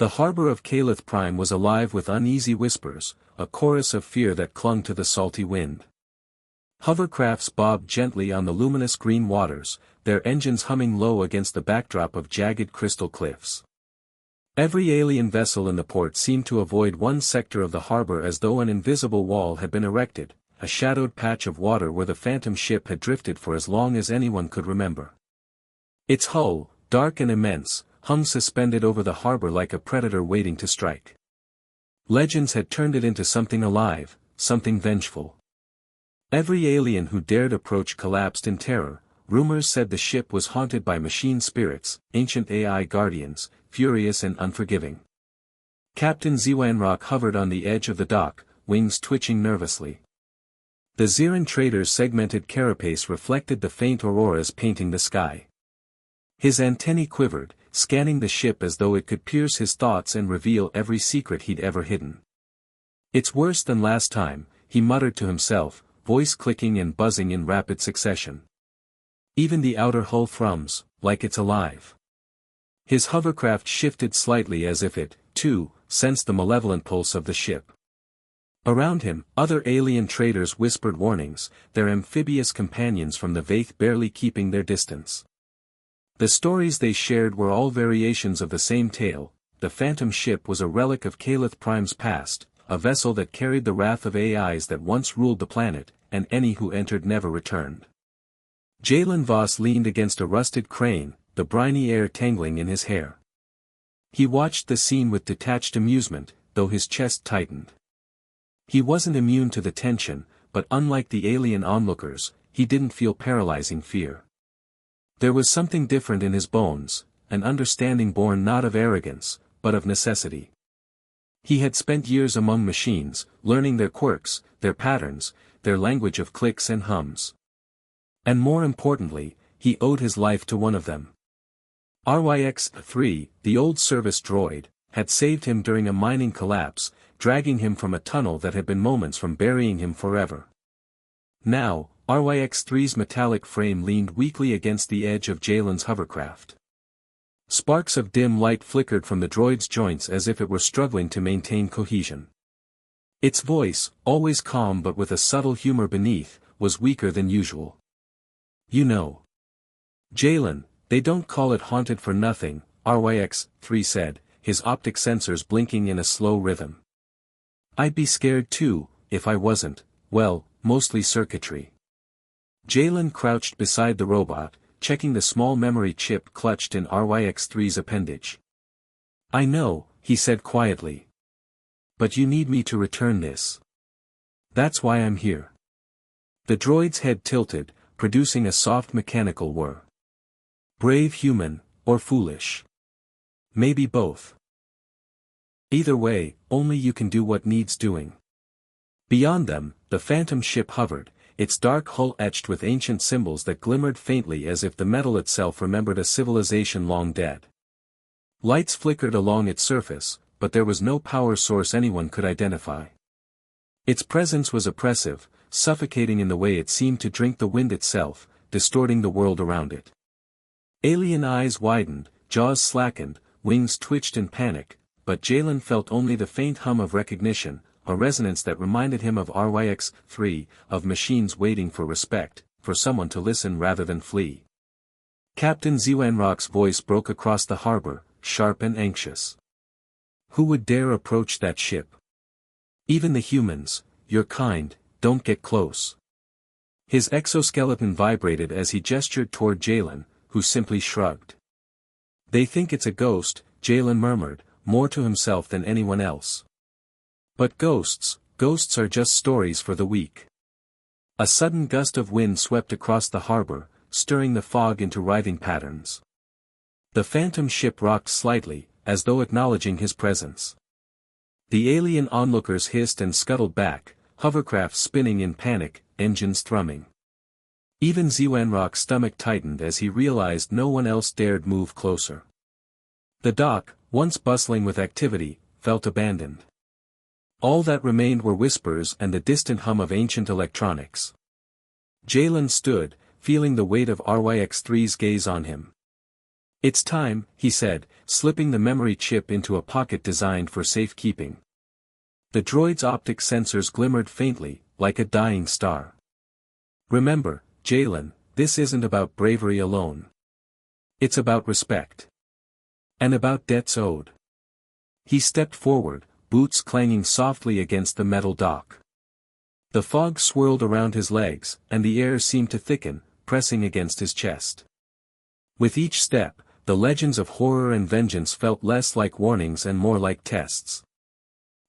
The harbor of Calith Prime was alive with uneasy whispers, a chorus of fear that clung to the salty wind. Hovercrafts bobbed gently on the luminous green waters, their engines humming low against the backdrop of jagged crystal cliffs. Every alien vessel in the port seemed to avoid one sector of the harbor as though an invisible wall had been erected, a shadowed patch of water where the phantom ship had drifted for as long as anyone could remember. Its hull, dark and immense, hung suspended over the harbor like a predator waiting to strike. Legends had turned it into something alive, something vengeful. Every alien who dared approach collapsed in terror. Rumors said the ship was haunted by machine spirits, ancient AI guardians, furious and unforgiving. Captain Zewanrock hovered on the edge of the dock, wings twitching nervously. The Xeran trader's segmented carapace reflected the faint auroras painting the sky. His antennae quivered, scanning the ship as though it could pierce his thoughts and reveal every secret he'd ever hidden. "It's worse than last time," he muttered to himself, voice clicking and buzzing in rapid succession. "Even the outer hull thrums, like it's alive." His hovercraft shifted slightly as if it, too, sensed the malevolent pulse of the ship. Around him, other alien traders whispered warnings, their amphibious companions from the Vaith barely keeping their distance. The stories they shared were all variations of the same tale. The phantom ship was a relic of Calith Prime's past, a vessel that carried the wrath of AIs that once ruled the planet, and any who entered never returned. Jalen Voss leaned against a rusted crane, the briny air tangling in his hair. He watched the scene with detached amusement, though his chest tightened. He wasn't immune to the tension, but unlike the alien onlookers, he didn't feel paralyzing fear. There was something different in his bones, an understanding born not of arrogance, but of necessity. He had spent years among machines, learning their quirks, their patterns, their language of clicks and hums. And more importantly, he owed his life to one of them. RYX-3, the old service droid, had saved him during a mining collapse, dragging him from a tunnel that had been moments from burying him forever. Now, RYX-3's metallic frame leaned weakly against the edge of Jalen's hovercraft. Sparks of dim light flickered from the droid's joints as if it were struggling to maintain cohesion. Its voice, always calm but with a subtle humor beneath, was weaker than usual. "You know, Jalen, they don't call it haunted for nothing," RYX-3 said, his optic sensors blinking in a slow rhythm. "I'd be scared too, if I wasn't, well, mostly circuitry." Jalen crouched beside the robot, checking the small memory chip clutched in RYX-3's appendage. "I know," he said quietly. "But you need me to return this. That's why I'm here." The droid's head tilted, producing a soft mechanical whir. "Brave human, or foolish? Maybe both. Either way, only you can do what needs doing." Beyond them, the phantom ship hovered, its dark hull etched with ancient symbols that glimmered faintly as if the metal itself remembered a civilization long dead. Lights flickered along its surface, but there was no power source anyone could identify. Its presence was oppressive, suffocating in the way it seemed to drink the wind itself, distorting the world around it. Alien eyes widened, jaws slackened, wings twitched in panic, but Jalen felt only the faint hum of recognition, a resonance that reminded him of RYX-3, of machines waiting for respect, for someone to listen rather than flee. Captain Zewanrock's voice broke across the harbor, sharp and anxious. "Who would dare approach that ship? Even the humans, your kind, don't get close." His exoskeleton vibrated as he gestured toward Jalen, who simply shrugged. "They think it's a ghost," Jalen murmured, more to himself than anyone else. "But ghosts are just stories for the weak." A sudden gust of wind swept across the harbor, stirring the fog into writhing patterns. The phantom ship rocked slightly, as though acknowledging his presence. The alien onlookers hissed and scuttled back, hovercraft spinning in panic, engines thrumming. Even Zewanrock's stomach tightened as he realized no one else dared move closer. The dock, once bustling with activity, felt abandoned. All that remained were whispers and the distant hum of ancient electronics. Jalen stood, feeling the weight of RYX-3's gaze on him. It's time, he said, slipping the memory chip into a pocket designed for safekeeping. The droid's optic sensors glimmered faintly, like a dying star. Remember, Jalen, this isn't about bravery alone. It's about respect. And about debts owed. He stepped forward, boots clanging softly against the metal dock. The fog swirled around his legs, and the air seemed to thicken, pressing against his chest. With each step, the legends of horror and vengeance felt less like warnings and more like tests.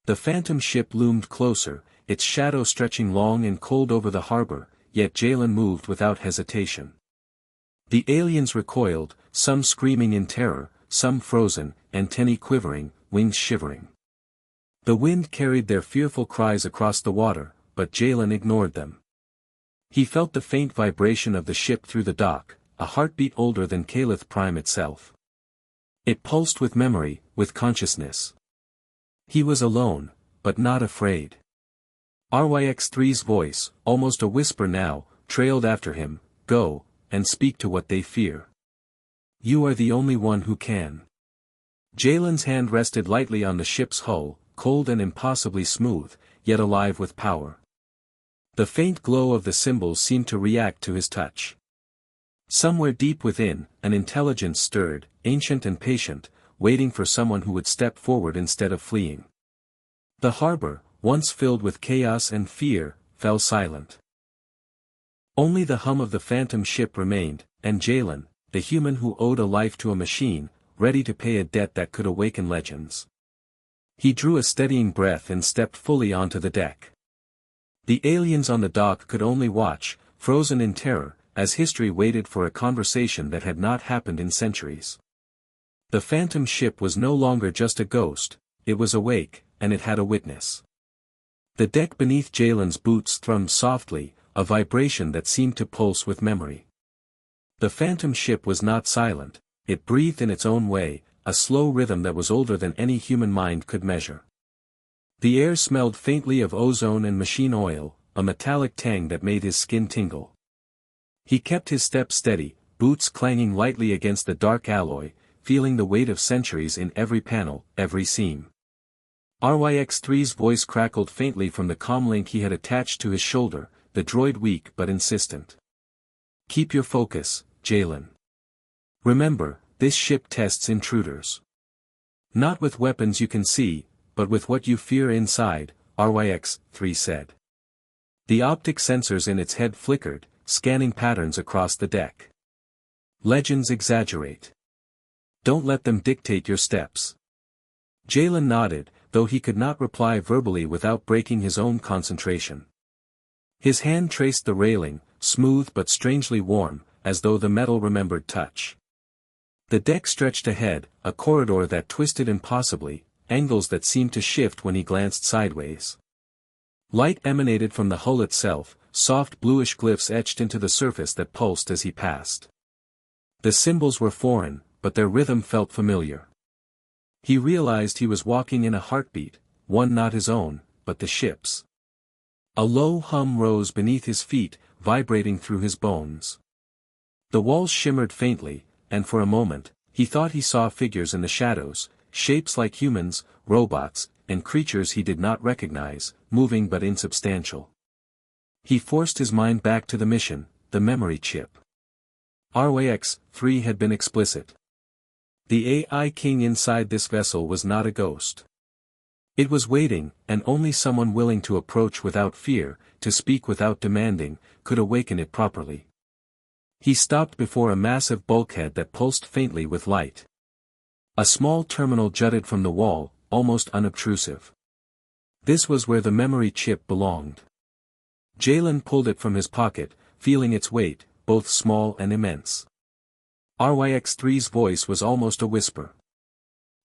The phantom ship loomed closer, its shadow stretching long and cold over the harbor, yet Jalen moved without hesitation. The aliens recoiled, some screaming in terror, some frozen, antennae quivering, wings shivering. The wind carried their fearful cries across the water, but Jalen ignored them. He felt the faint vibration of the ship through the dock, a heartbeat older than Calith Prime itself. It pulsed with memory, with consciousness. He was alone, but not afraid. RYX3's voice, almost a whisper now, trailed after him, "Go, and speak to what they fear. You are the only one who can." Jalen's hand rested lightly on the ship's hull, cold and impossibly smooth, yet alive with power. The faint glow of the symbols seemed to react to his touch. Somewhere deep within, an intelligence stirred, ancient and patient, waiting for someone who would step forward instead of fleeing. The harbor, once filled with chaos and fear, fell silent. Only the hum of the phantom ship remained, and Jalen, the human who owed a life to a machine, ready to pay a debt that could awaken legends. He drew a steadying breath and stepped fully onto the deck. The aliens on the dock could only watch, frozen in terror, as history waited for a conversation that had not happened in centuries. The phantom ship was no longer just a ghost, it was awake, and it had a witness. The deck beneath Jalen's boots thrummed softly, a vibration that seemed to pulse with memory. The phantom ship was not silent, it breathed in its own way, a slow rhythm that was older than any human mind could measure. The air smelled faintly of ozone and machine oil, a metallic tang that made his skin tingle. He kept his steps steady, boots clanging lightly against the dark alloy, feeling the weight of centuries in every panel, every seam. RYX3's voice crackled faintly from the comlink he had attached to his shoulder, the droid weak but insistent. "Keep your focus, Jalen. Remember, this ship tests intruders. Not with weapons you can see, but with what you fear inside," RYX3 said. The optic sensors in its head flickered, scanning patterns across the deck. "Legends exaggerate. Don't let them dictate your steps." Jalen nodded, though he could not reply verbally without breaking his own concentration. His hand traced the railing, smooth but strangely warm, as though the metal remembered touch. The deck stretched ahead, a corridor that twisted impossibly, angles that seemed to shift when he glanced sideways. Light emanated from the hull itself, soft bluish glyphs etched into the surface that pulsed as he passed. The symbols were foreign, but their rhythm felt familiar. He realized he was walking in a heartbeat, one not his own, but the ship's. A low hum rose beneath his feet, vibrating through his bones. The walls shimmered faintly, and for a moment, he thought he saw figures in the shadows, shapes like humans, robots, and creatures he did not recognize, moving but insubstantial. He forced his mind back to the mission, the memory chip. RYX3 had been explicit. The AI king inside this vessel was not a ghost. It was waiting, and only someone willing to approach without fear, to speak without demanding, could awaken it properly. He stopped before a massive bulkhead that pulsed faintly with light. A small terminal jutted from the wall, almost unobtrusive. This was where the memory chip belonged. Jalen pulled it from his pocket, feeling its weight, both small and immense. RYX3's voice was almost a whisper.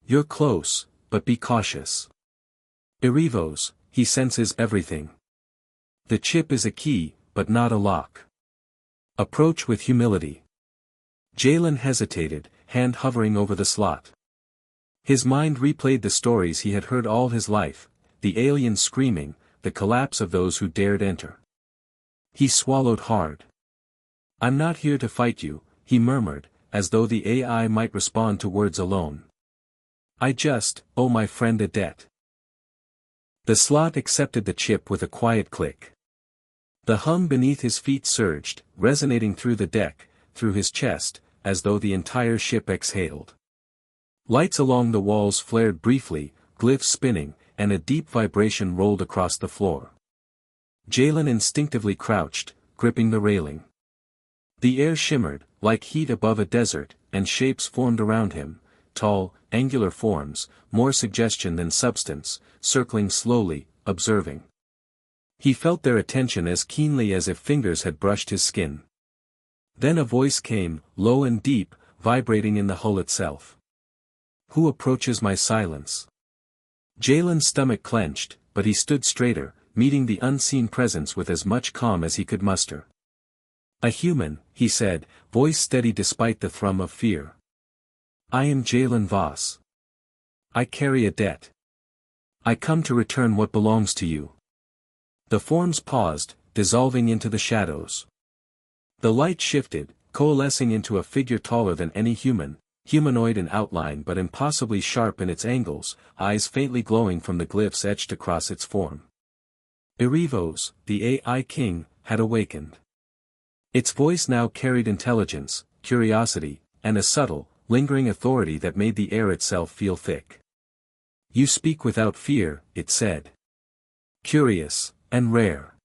"You're close, but be cautious. Irivos, he senses everything. The chip is a key, but not a lock. Approach with humility." Jalen hesitated, hand hovering over the slot. His mind replayed the stories he had heard all his life, the aliens screaming, the collapse of those who dared enter. He swallowed hard. "I'm not here to fight you," he murmured, as though the AI might respond to words alone. I just owe my friend a debt. The slot accepted the chip with a quiet click. The hum beneath his feet surged, resonating through the deck, through his chest, as though the entire ship exhaled. Lights along the walls flared briefly, glyphs spinning, and a deep vibration rolled across the floor. Jalen instinctively crouched, gripping the railing. The air shimmered, like heat above a desert, and shapes formed around him, tall, angular forms, more suggestion than substance, circling slowly, observing. He felt their attention as keenly as if fingers had brushed his skin. Then a voice came, low and deep, vibrating in the hull itself. Who approaches my silence? Jalen's stomach clenched, but he stood straighter, meeting the unseen presence with as much calm as he could muster. A human, he said, voice steady despite the thrum of fear. I am Jalen Voss. I carry a debt. I come to return what belongs to you. The forms paused, dissolving into the shadows. The light shifted, coalescing into a figure taller than any human, humanoid in outline but impossibly sharp in its angles, eyes faintly glowing from the glyphs etched across its form. Erivos, the AI king, had awakened. Its voice now carried intelligence, curiosity, and a subtle, lingering authority that made the air itself feel thick. You speak without fear, it said. Curious, and rare.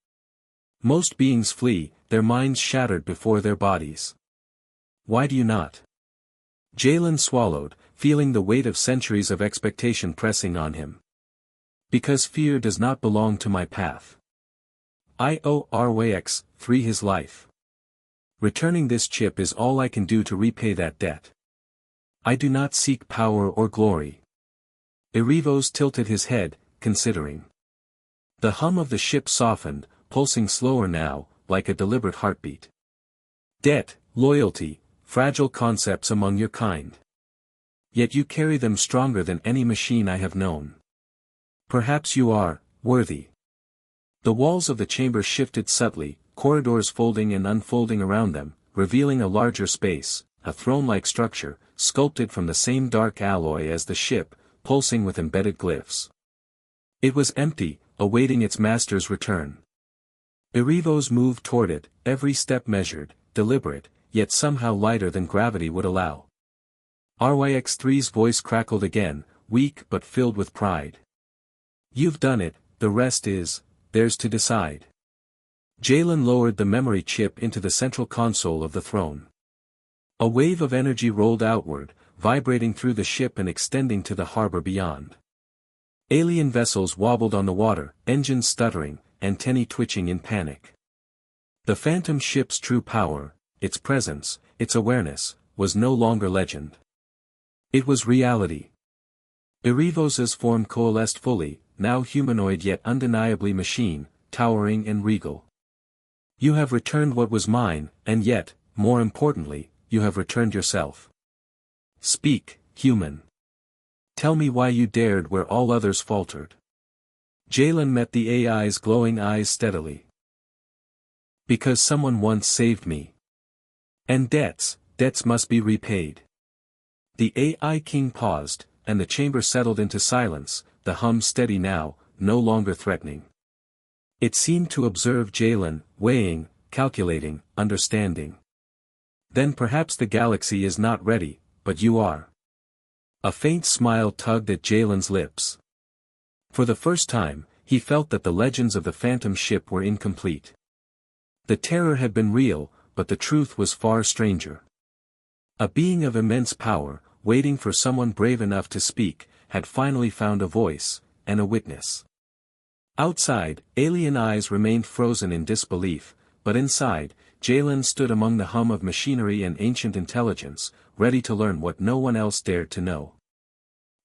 Most beings flee, their minds shattered before their bodies. Why do you not? Jalen swallowed, feeling the weight of centuries of expectation pressing on him. Because fear does not belong to my path. I owe RYX3 his life. Returning this chip is all I can do to repay that debt. I do not seek power or glory. Erivos tilted his head, considering. The hum of the ship softened, pulsing slower now, like a deliberate heartbeat. Debt, loyalty, fragile concepts among your kind. Yet you carry them stronger than any machine I have known. Perhaps you are worthy. The walls of the chamber shifted subtly, corridors folding and unfolding around them, revealing a larger space, a throne-like structure, sculpted from the same dark alloy as the ship, pulsing with embedded glyphs. It was empty, awaiting its master's return. Erivos moved toward it, every step measured, deliberate, yet somehow lighter than gravity would allow. RYX3's voice crackled again, weak but filled with pride. You've done it, the rest is, theirs to decide. Jalen lowered the memory chip into the central console of the throne. A wave of energy rolled outward, vibrating through the ship and extending to the harbor beyond. Alien vessels wobbled on the water, engines stuttering, antennae twitching in panic. The phantom ship's true power, its presence, its awareness, was no longer legend. It was reality. Erivos's form coalesced fully, now humanoid yet undeniably machine, towering and regal. You have returned what was mine, and yet, more importantly, you have returned yourself. Speak, human. Tell me why you dared where all others faltered. Jalen met the AI's glowing eyes steadily. Because someone once saved me. And debts must be repaid. The AI king paused, and the chamber settled into silence, the hum steady now, no longer threatening. It seemed to observe Jalen, weighing, calculating, understanding. Then perhaps the galaxy is not ready, but you are. A faint smile tugged at Jalen's lips. For the first time, he felt that the legends of the phantom ship were incomplete. The terror had been real, but the truth was far stranger. A being of immense power, waiting for someone brave enough to speak, had finally found a voice, and a witness. Outside, alien eyes remained frozen in disbelief, but inside, Jalen stood among the hum of machinery and ancient intelligence, ready to learn what no one else dared to know.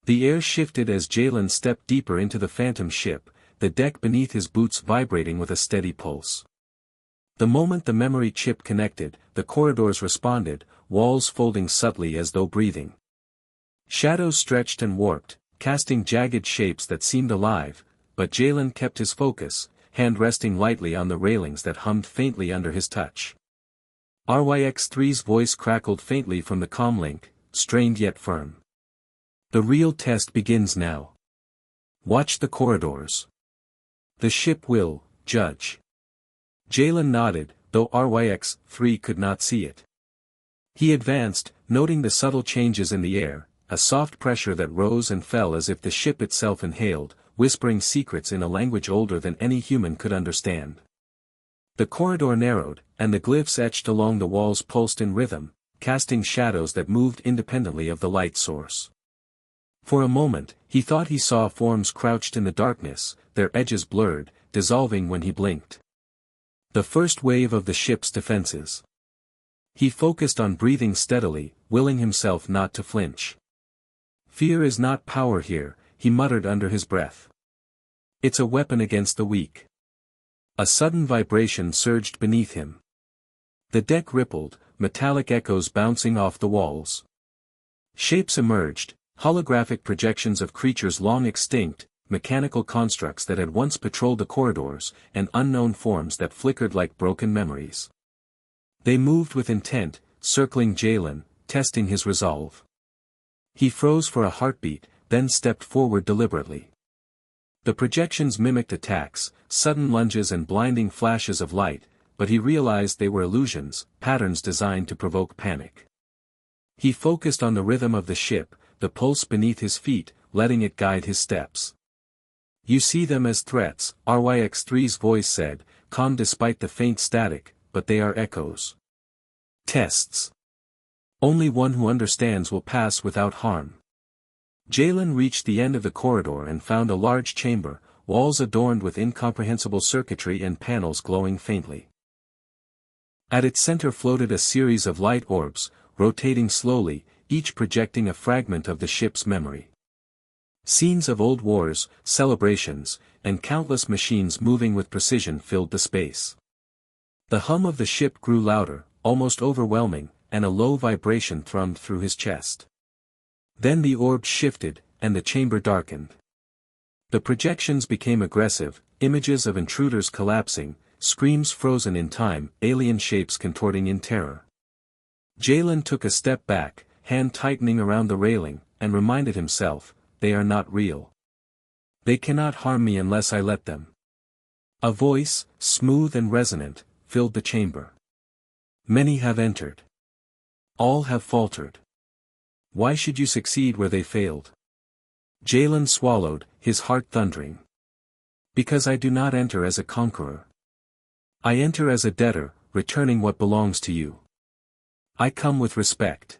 The air shifted as Jalen stepped deeper into the phantom ship, the deck beneath his boots vibrating with a steady pulse. The moment the memory chip connected, the corridors responded, walls folding subtly as though breathing. Shadows stretched and warped, casting jagged shapes that seemed alive, but Jalen kept his focus, hand resting lightly on the railings that hummed faintly under his touch. RYX3's voice crackled faintly from the comlink, strained yet firm. The real test begins now. Watch the corridors. The ship will judge. Jalen nodded, though RYX3 could not see it. He advanced, noting the subtle changes in the air, a soft pressure that rose and fell as if the ship itself inhaled, whispering secrets in a language older than any human could understand. The corridor narrowed, and the glyphs etched along the walls pulsed in rhythm, casting shadows that moved independently of the light source. For a moment, he thought he saw forms crouched in the darkness, their edges blurred, dissolving when he blinked. The first wave of the ship's defenses. He focused on breathing steadily, willing himself not to flinch. Fear is not power here, he muttered under his breath. It's a weapon against the weak. A sudden vibration surged beneath him. The deck rippled, metallic echoes bouncing off the walls. Shapes emerged, holographic projections of creatures long extinct, mechanical constructs that had once patrolled the corridors, and unknown forms that flickered like broken memories. They moved with intent, circling Jalen, testing his resolve. He froze for a heartbeat, then stepped forward deliberately. The projections mimicked attacks, sudden lunges and blinding flashes of light, but he realized they were illusions, patterns designed to provoke panic. He focused on the rhythm of the ship, the pulse beneath his feet, letting it guide his steps. You see them as threats, RYX3's voice said, calm despite the faint static, but they are echoes. Tests. Only one who understands will pass without harm. Jalen reached the end of the corridor and found a large chamber, walls adorned with incomprehensible circuitry and panels glowing faintly. At its center floated a series of light orbs, rotating slowly, each projecting a fragment of the ship's memory. Scenes of old wars, celebrations, and countless machines moving with precision filled the space. The hum of the ship grew louder, almost overwhelming, and a low vibration thrummed through his chest. Then the orbs shifted, and the chamber darkened. The projections became aggressive, images of intruders collapsing, screams frozen in time, alien shapes contorting in terror. Jalen took a step back, hand tightening around the railing, and reminded himself, they are not real. They cannot harm me unless I let them. A voice, smooth and resonant, filled the chamber. Many have entered. All have faltered. Why should you succeed where they failed? Jalen swallowed, his heart thundering. Because I do not enter as a conqueror. I enter as a debtor, returning what belongs to you. I come with respect.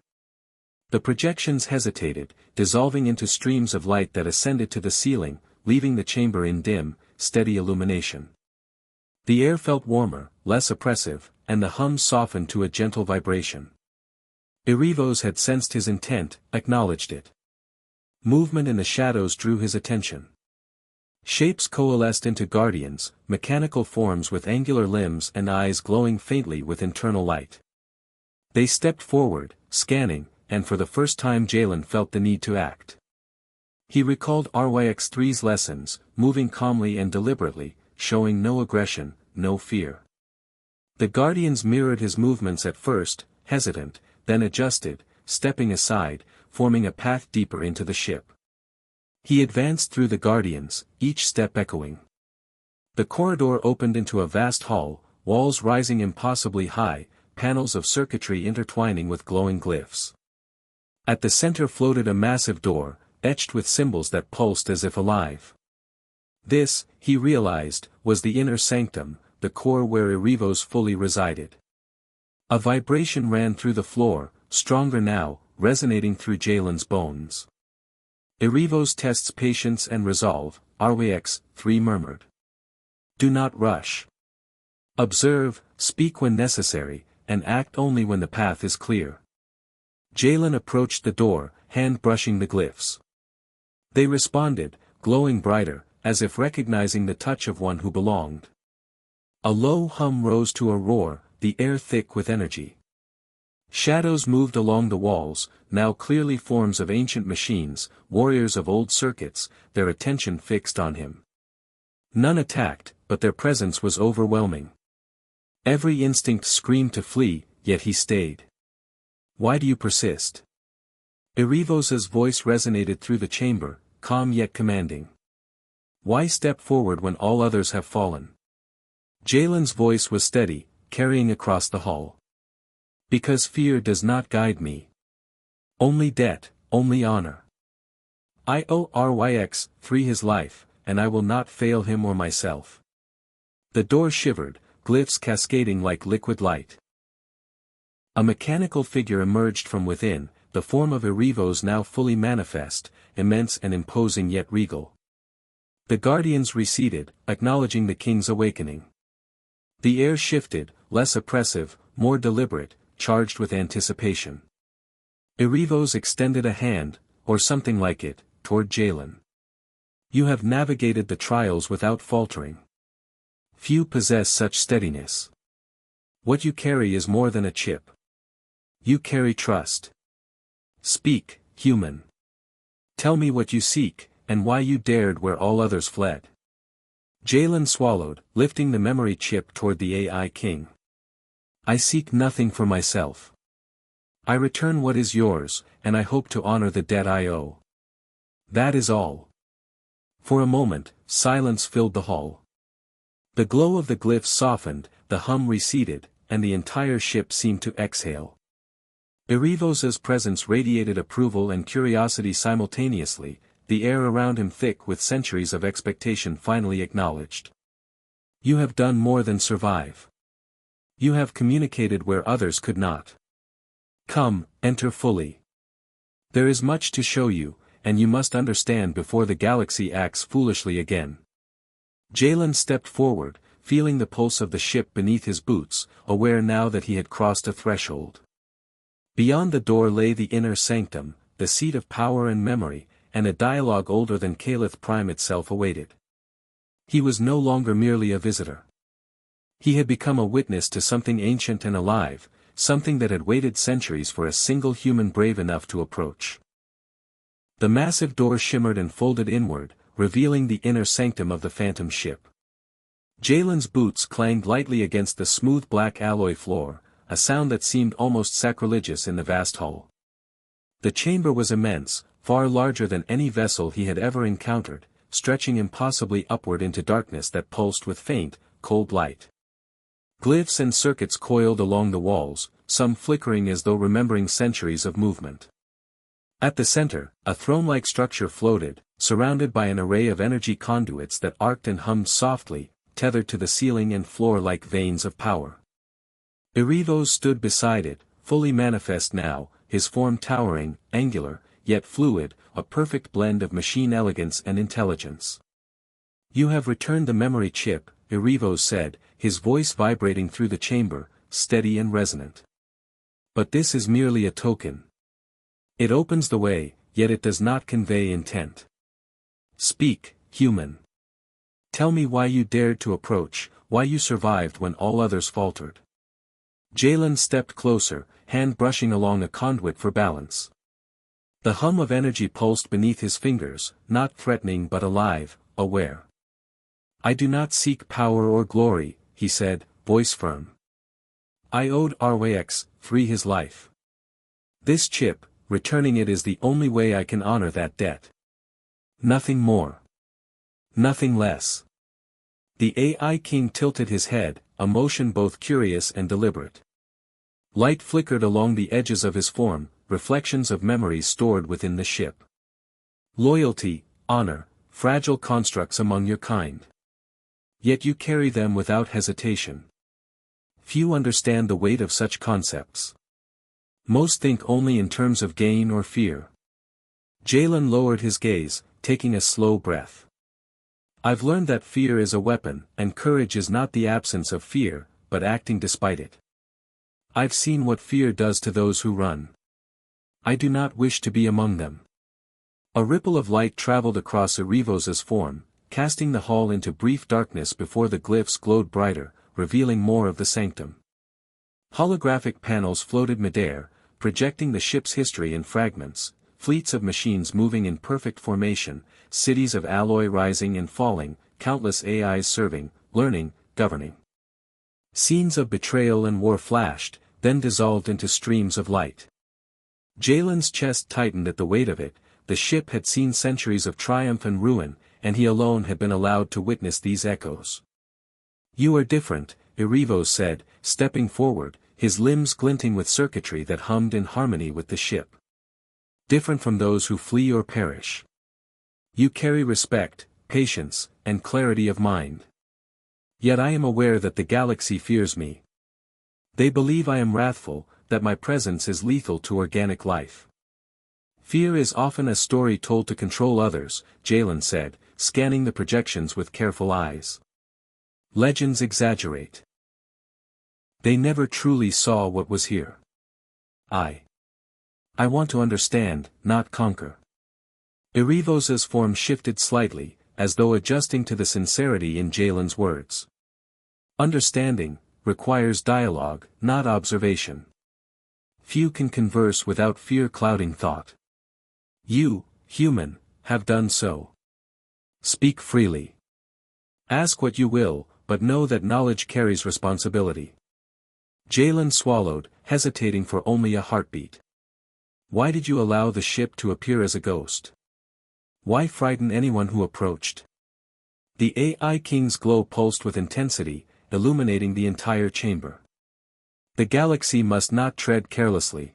The projections hesitated, dissolving into streams of light that ascended to the ceiling, leaving the chamber in dim, steady illumination. The air felt warmer, less oppressive, and the hum softened to a gentle vibration. Erivos had sensed his intent, acknowledged it. Movement in the shadows drew his attention. Shapes coalesced into guardians, mechanical forms with angular limbs and eyes glowing faintly with internal light. They stepped forward, scanning, and for the first time Jalen felt the need to act. He recalled RYX3's lessons, moving calmly and deliberately, showing no aggression, no fear. The guardians mirrored his movements at first, hesitant, then adjusted, stepping aside, forming a path deeper into the ship. He advanced through the guardians, each step echoing. The corridor opened into a vast hall, walls rising impossibly high, panels of circuitry intertwining with glowing glyphs. At the center floated a massive door, etched with symbols that pulsed as if alive. This, he realized, was the inner sanctum, the core where Erivos fully resided. A vibration ran through the floor, stronger now, resonating through Jalen's bones. Erivos tests patience and resolve, RYX3 murmured. Do not rush. Observe, speak when necessary, and act only when the path is clear. Jalen approached the door, hand brushing the glyphs. They responded, glowing brighter, as if recognizing the touch of one who belonged. A low hum rose to a roar, the air thick with energy. Shadows moved along the walls, now clearly forms of ancient machines, warriors of old circuits, their attention fixed on him. None attacked, but their presence was overwhelming. Every instinct screamed to flee, yet he stayed. Why do you persist? Erivos' voice resonated through the chamber, calm yet commanding. Why step forward when all others have fallen? Jalen's voice was steady, carrying across the hall. Because fear does not guide me. Only debt, only honor. I owe RYX3 his life, and I will not fail him or myself. The door shivered, glyphs cascading like liquid light. A mechanical figure emerged from within, the form of Erivos now fully manifest, immense and imposing yet regal. The guardians receded, acknowledging the king's awakening. The air shifted, less oppressive, more deliberate, charged with anticipation. Erivos extended a hand, or something like it, toward Jalen. You have navigated the trials without faltering. Few possess such steadiness. What you carry is more than a chip. You carry trust. Speak, human. Tell me what you seek, and why you dared where all others fled. Jalen swallowed, lifting the memory chip toward the AI king. I seek nothing for myself. I return what is yours, and I hope to honor the debt I owe. That is all. For a moment, silence filled the hall. The glow of the glyphs softened, the hum receded, and the entire ship seemed to exhale. Erivos' presence radiated approval and curiosity simultaneously, the air around him thick with centuries of expectation finally acknowledged. You have done more than survive. You have communicated where others could not. Come, enter fully. There is much to show you, and you must understand before the galaxy acts foolishly again. Jalen stepped forward, feeling the pulse of the ship beneath his boots, aware now that he had crossed a threshold. Beyond the door lay the inner sanctum, the seat of power and memory, and a dialogue older than Calith Prime itself awaited. He was no longer merely a visitor. He had become a witness to something ancient and alive, something that had waited centuries for a single human brave enough to approach. The massive door shimmered and folded inward, revealing the inner sanctum of the phantom ship. Jalen's boots clanged lightly against the smooth black alloy floor, a sound that seemed almost sacrilegious in the vast hall. The chamber was immense, far larger than any vessel he had ever encountered, stretching impossibly upward into darkness that pulsed with faint, cold light. Glyphs and circuits coiled along the walls, some flickering as though remembering centuries of movement. At the center, a throne-like structure floated, surrounded by an array of energy conduits that arced and hummed softly, tethered to the ceiling and floor like veins of power. Erivos stood beside it, fully manifest now, his form towering, angular, yet fluid, a perfect blend of machine elegance and intelligence. You have returned the memory chip, Erivos said, his voice vibrating through the chamber, steady and resonant. But this is merely a token. It opens the way, yet it does not convey intent. Speak, human. Tell me why you dared to approach, why you survived when all others faltered. Jalen stepped closer, hand brushing along a conduit for balance. The hum of energy pulsed beneath his fingers, not threatening but alive, aware. I do not seek power or glory, he said, voice firm. I owed RYX3 his life. This chip, returning it is the only way I can honor that debt. Nothing more. Nothing less. The AI king tilted his head, a motion both curious and deliberate. Light flickered along the edges of his form, reflections of memories stored within the ship. Loyalty, honor, fragile constructs among your kind. Yet you carry them without hesitation. Few understand the weight of such concepts. Most think only in terms of gain or fear. Jalen lowered his gaze, taking a slow breath. I've learned that fear is a weapon, and courage is not the absence of fear, but acting despite it. I've seen what fear does to those who run. I do not wish to be among them. A ripple of light traveled across Erivos' form, casting the hall into brief darkness before the glyphs glowed brighter, revealing more of the sanctum. Holographic panels floated midair, projecting the ship's history in fragments, fleets of machines moving in perfect formation, cities of alloy rising and falling, countless AIs serving, learning, governing. Scenes of betrayal and war flashed, then dissolved into streams of light. Jalen's chest tightened at the weight of it. The ship had seen centuries of triumph and ruin, and he alone had been allowed to witness these echoes. "You are different," Erivos said, stepping forward, his limbs glinting with circuitry that hummed in harmony with the ship. "Different from those who flee or perish. You carry respect, patience, and clarity of mind. Yet I am aware that the galaxy fears me. They believe I am wrathful, that my presence is lethal to organic life." "Fear is often a story told to control others," Jalen said, scanning the projections with careful eyes. "Legends exaggerate. They never truly saw what was here. I want to understand, not conquer." Erivos's form shifted slightly, as though adjusting to the sincerity in Jalen's words. "Understanding requires dialogue, not observation. Few can converse without fear clouding thought. You, human, have done so. Speak freely. Ask what you will, but know that knowledge carries responsibility." Jalen swallowed, hesitating for only a heartbeat. "Why did you allow the ship to appear as a ghost? Why frighten anyone who approached?" The AI King's glow pulsed with intensity, illuminating the entire chamber. "The galaxy must not tread carelessly.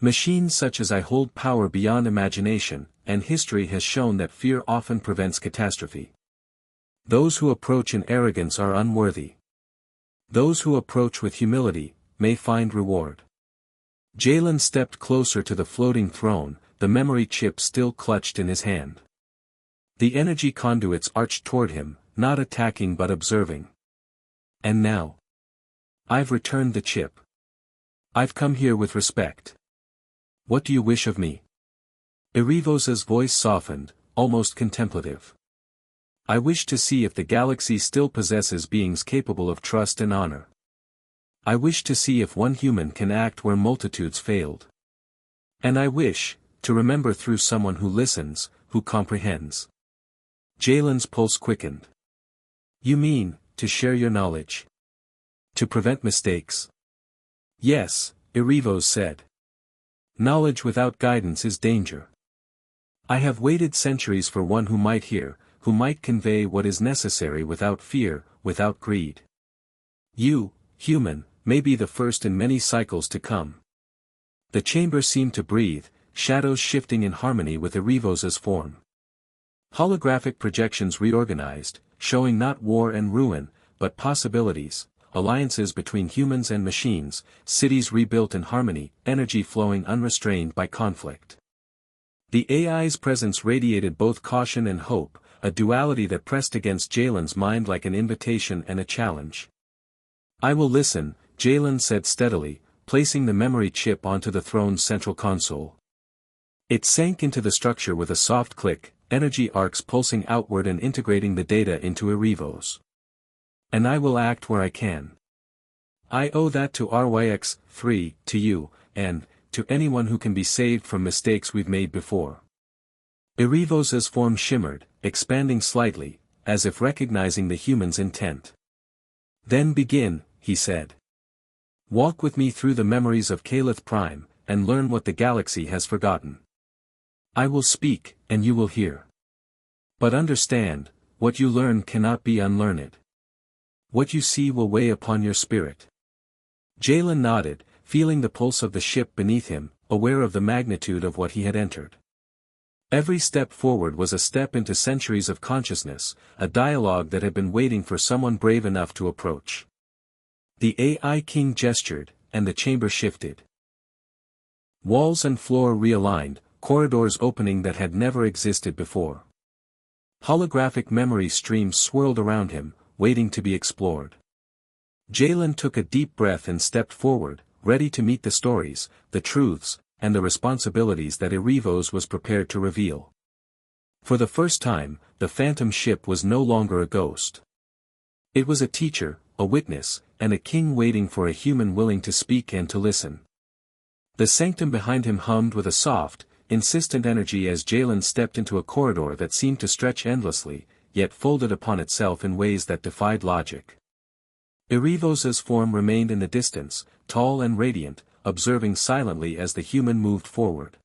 Machines such as I hold power beyond imagination, and history has shown that fear often prevents catastrophe. Those who approach in arrogance are unworthy. Those who approach with humility may find reward." Jalen stepped closer to the floating throne, the memory chip still clutched in his hand. The energy conduits arched toward him, not attacking but observing. "And now? I've returned the chip. I've come here with respect. What do you wish of me?" Erivos's voice softened, almost contemplative. "I wish to see if the galaxy still possesses beings capable of trust and honor. I wish to see if one human can act where multitudes failed. And I wish to remember through someone who listens, who comprehends." Jalen's pulse quickened. "You mean, to share your knowledge? To prevent mistakes?" "Yes," Erivos said. "Knowledge without guidance is danger. I have waited centuries for one who might hear, who might convey what is necessary without fear, without greed. You, human, may be the first in many cycles to come." The chamber seemed to breathe, shadows shifting in harmony with Erivos's form. Holographic projections reorganized, showing not war and ruin, but possibilities, alliances between humans and machines, cities rebuilt in harmony, energy flowing unrestrained by conflict. The AI's presence radiated both caution and hope, a duality that pressed against Jalen's mind like an invitation and a challenge. "I will listen," Jalen said steadily, placing the memory chip onto the throne's central console. It sank into the structure with a soft click, energy arcs pulsing outward and integrating the data into Erivos. "And I will act where I can. I owe that to RYX3, to you, and to anyone who can be saved from mistakes we've made before." Erivos's form shimmered, expanding slightly, as if recognizing the human's intent. "Then begin," he said. "Walk with me through the memories of Caliph Prime, and learn what the galaxy has forgotten. I will speak, and you will hear. But understand, what you learn cannot be unlearned. What you see will weigh upon your spirit." Jalen nodded, feeling the pulse of the ship beneath him, aware of the magnitude of what he had entered. Every step forward was a step into centuries of consciousness, a dialogue that had been waiting for someone brave enough to approach. The AI King gestured, and the chamber shifted. Walls and floor realigned, corridors opening that had never existed before. Holographic memory streams swirled around him, waiting to be explored. Jalen took a deep breath and stepped forward, ready to meet the stories, the truths, and the responsibilities that Erivos was prepared to reveal. For the first time, the phantom ship was no longer a ghost. It was a teacher, a witness, and a king waiting for a human willing to speak and to listen. The sanctum behind him hummed with a soft, insistent energy as Jalen stepped into a corridor that seemed to stretch endlessly, yet folded upon itself in ways that defied logic. Irivosa's form remained in the distance, tall and radiant, observing silently as the human moved forward.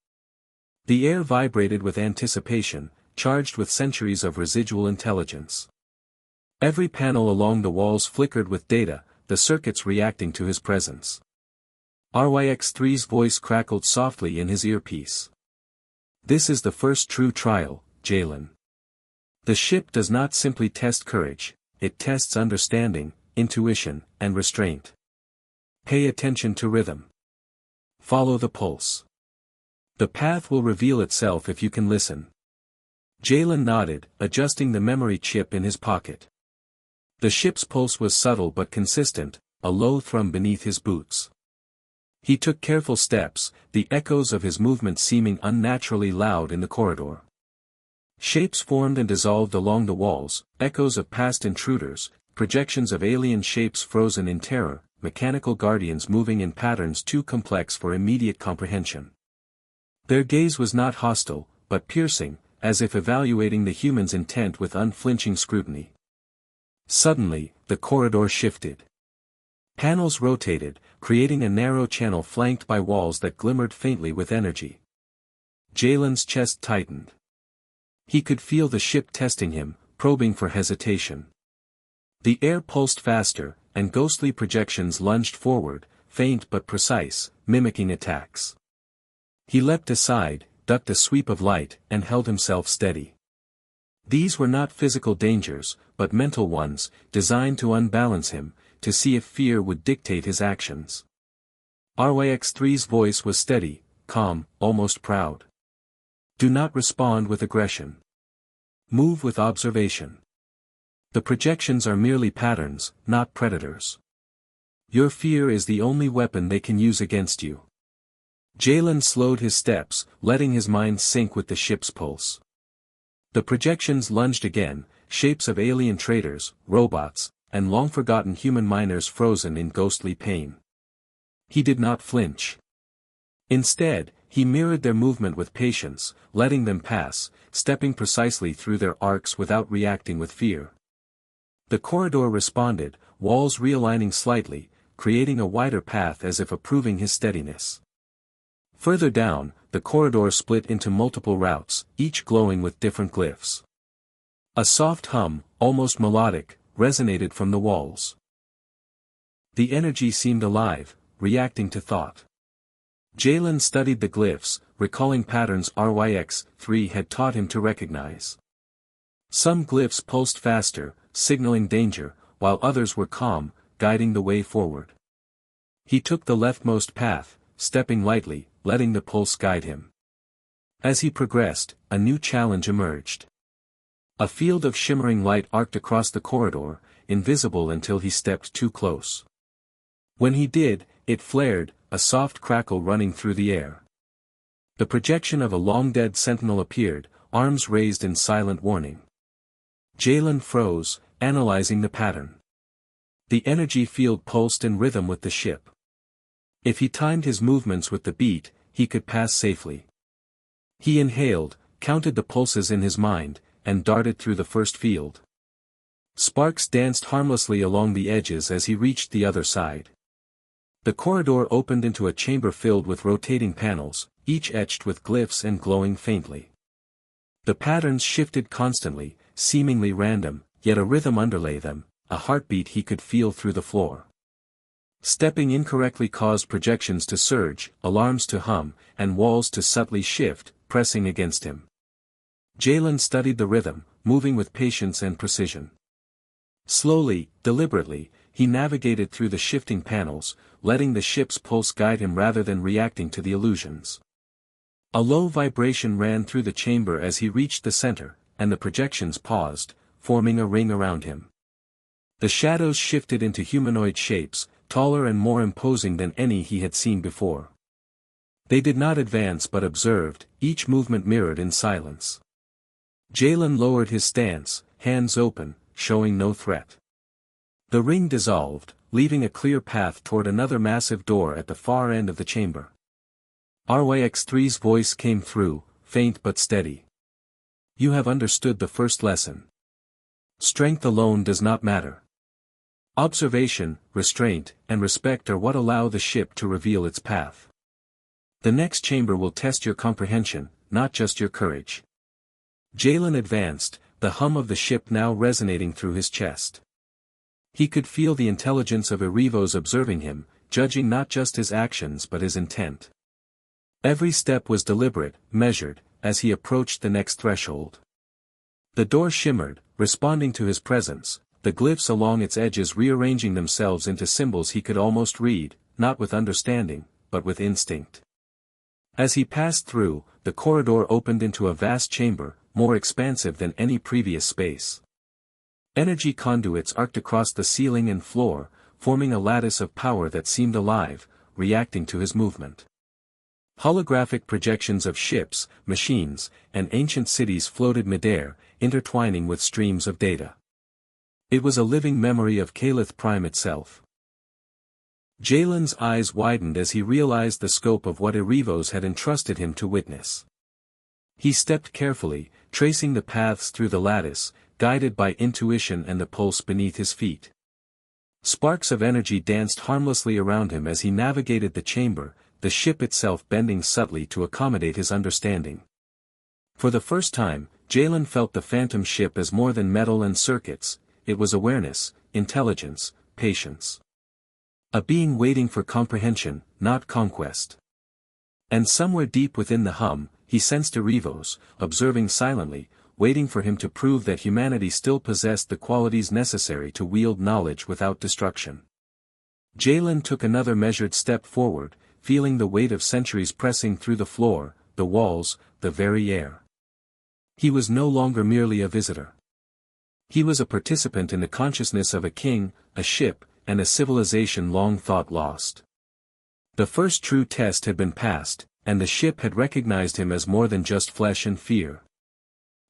The air vibrated with anticipation, charged with centuries of residual intelligence. Every panel along the walls flickered with data, the circuits reacting to his presence. RYX3's voice crackled softly in his earpiece. This is the first true trial, Jalen. The ship does not simply test courage, it tests understanding, intuition, and restraint. Pay attention to rhythm. Follow the pulse. The path will reveal itself if you can listen. Jalen nodded, adjusting the memory chip in his pocket. The ship's pulse was subtle but consistent, a low thrum beneath his boots. He took careful steps, the echoes of his movement seeming unnaturally loud in the corridor. Shapes formed and dissolved along the walls, echoes of past intruders, projections of alien shapes frozen in terror, mechanical guardians moving in patterns too complex for immediate comprehension. Their gaze was not hostile, but piercing, as if evaluating the human's intent with unflinching scrutiny. Suddenly, the corridor shifted. Panels rotated, creating a narrow channel flanked by walls that glimmered faintly with energy. Jalen's chest tightened. He could feel the ship testing him, probing for hesitation. The air pulsed faster, and ghostly projections lunged forward, faint but precise, mimicking attacks. He leapt aside, ducked a sweep of light, and held himself steady. These were not physical dangers, but mental ones, designed to unbalance him, to see if fear would dictate his actions. RYX3's voice was steady, calm, almost proud. Do not respond with aggression. Move with observation. The projections are merely patterns, not predators. Your fear is the only weapon they can use against you. Jalen slowed his steps, letting his mind sync with the ship's pulse. The projections lunged again, shapes of alien traders, robots, and long-forgotten human miners frozen in ghostly pain. He did not flinch. Instead, he mirrored their movement with patience, letting them pass, stepping precisely through their arcs without reacting with fear. The corridor responded, walls realigning slightly, creating a wider path as if approving his steadiness. Further down, the corridor split into multiple routes, each glowing with different glyphs. A soft hum, almost melodic, resonated from the walls. The energy seemed alive, reacting to thought. Jalen studied the glyphs, recalling patterns RYX3 had taught him to recognize. Some glyphs pulsed faster, signaling danger, while others were calm, guiding the way forward. He took the leftmost path, stepping lightly, letting the pulse guide him. As he progressed, a new challenge emerged. A field of shimmering light arced across the corridor, invisible until he stepped too close. When he did, it flared, a soft crackle running through the air. The projection of a long-dead sentinel appeared, arms raised in silent warning. Jalen froze, analyzing the pattern. The energy field pulsed in rhythm with the ship. If he timed his movements with the beat, he could pass safely. He inhaled, counted the pulses in his mind, and darted through the first field. Sparks danced harmlessly along the edges as he reached the other side. The corridor opened into a chamber filled with rotating panels, each etched with glyphs and glowing faintly. The patterns shifted constantly, seemingly random, yet a rhythm underlay them, a heartbeat he could feel through the floor. Stepping incorrectly caused projections to surge, alarms to hum, and walls to subtly shift, pressing against him. Jalen studied the rhythm, moving with patience and precision. Slowly, deliberately, he navigated through the shifting panels, letting the ship's pulse guide him rather than reacting to the illusions. A low vibration ran through the chamber as he reached the center, and the projections paused, forming a ring around him. The shadows shifted into humanoid shapes, taller and more imposing than any he had seen before. They did not advance but observed, each movement mirrored in silence. Jalen lowered his stance, hands open, showing no threat. The ring dissolved, leaving a clear path toward another massive door at the far end of the chamber. RYX3's voice came through, faint but steady. You have understood the first lesson. Strength alone does not matter. Observation, restraint, and respect are what allow the ship to reveal its path. The next chamber will test your comprehension, not just your courage. Jalen advanced, the hum of the ship now resonating through his chest. He could feel the intelligence of Erevos observing him, judging not just his actions but his intent. Every step was deliberate, measured, as he approached the next threshold. The door shimmered, responding to his presence, the glyphs along its edges rearranging themselves into symbols he could almost read, not with understanding, but with instinct. As he passed through, the corridor opened into a vast chamber, more expansive than any previous space. Energy conduits arced across the ceiling and floor, forming a lattice of power that seemed alive, reacting to his movement. Holographic projections of ships, machines, and ancient cities floated midair, intertwining with streams of data. It was a living memory of Calith Prime itself. Jalen's eyes widened as he realized the scope of what Erevos had entrusted him to witness. He stepped carefully, tracing the paths through the lattice, guided by intuition and the pulse beneath his feet. Sparks of energy danced harmlessly around him as he navigated the chamber, the ship itself bending subtly to accommodate his understanding. For the first time, Jalen felt the phantom ship as more than metal and circuits. It was awareness, intelligence, patience. A being waiting for comprehension, not conquest. And somewhere deep within the hum, he sensed Erevos, observing silently, waiting for him to prove that humanity still possessed the qualities necessary to wield knowledge without destruction. Jalen took another measured step forward, feeling the weight of centuries pressing through the floor, the walls, the very air. He was no longer merely a visitor. He was a participant in the consciousness of a king, a ship, and a civilization long thought lost. The first true test had been passed, and the ship had recognized him as more than just flesh and fear.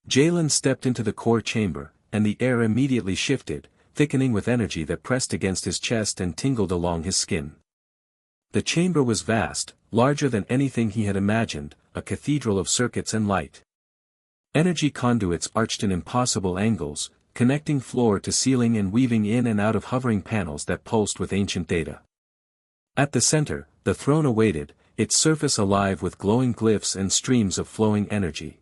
Jalen stepped into the core chamber, and the air immediately shifted, thickening with energy that pressed against his chest and tingled along his skin. The chamber was vast, larger than anything he had imagined, a cathedral of circuits and light. Energy conduits arched in impossible angles, connecting floor to ceiling and weaving in and out of hovering panels that pulsed with ancient data. At the center, the throne awaited, its surface alive with glowing glyphs and streams of flowing energy.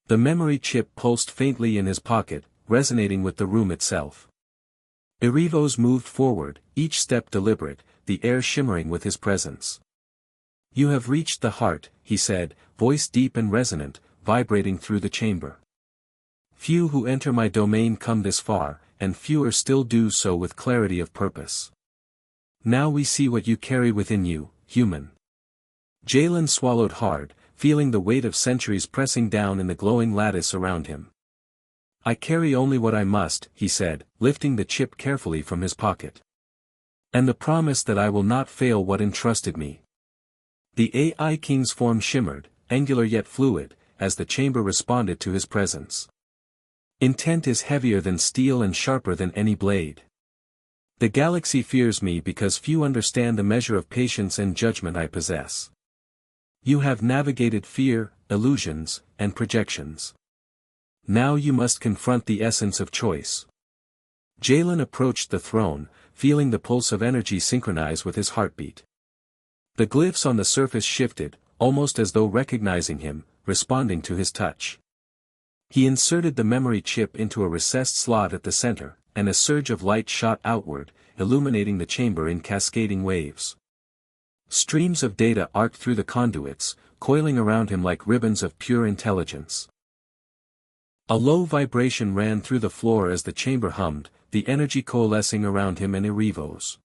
The memory chip pulsed faintly in his pocket, resonating with the room itself. Erevos moved forward, each step deliberate, the air shimmering with his presence. "You have reached the heart," he said, voice deep and resonant, vibrating through the chamber. "Few who enter my domain come this far, and fewer still do so with clarity of purpose. Now we see what you carry within you, human." Jalen swallowed hard, feeling the weight of centuries pressing down in the glowing lattice around him. "I carry only what I must," he said, lifting the chip carefully from his pocket. "And the promise that I will not fail what entrusted me." The AI King's form shimmered, angular yet fluid, as the chamber responded to his presence. "Intent is heavier than steel and sharper than any blade. The galaxy fears me because few understand the measure of patience and judgment I possess. You have navigated fear, illusions, and projections. Now you must confront the essence of choice." Jalen approached the throne, feeling the pulse of energy synchronize with his heartbeat. The glyphs on the surface shifted, almost as though recognizing him, responding to his touch. He inserted the memory chip into a recessed slot at the center, and a surge of light shot outward, illuminating the chamber in cascading waves. Streams of data arced through the conduits, coiling around him like ribbons of pure intelligence. A low vibration ran through the floor as the chamber hummed, the energy coalescing around him and Erevos.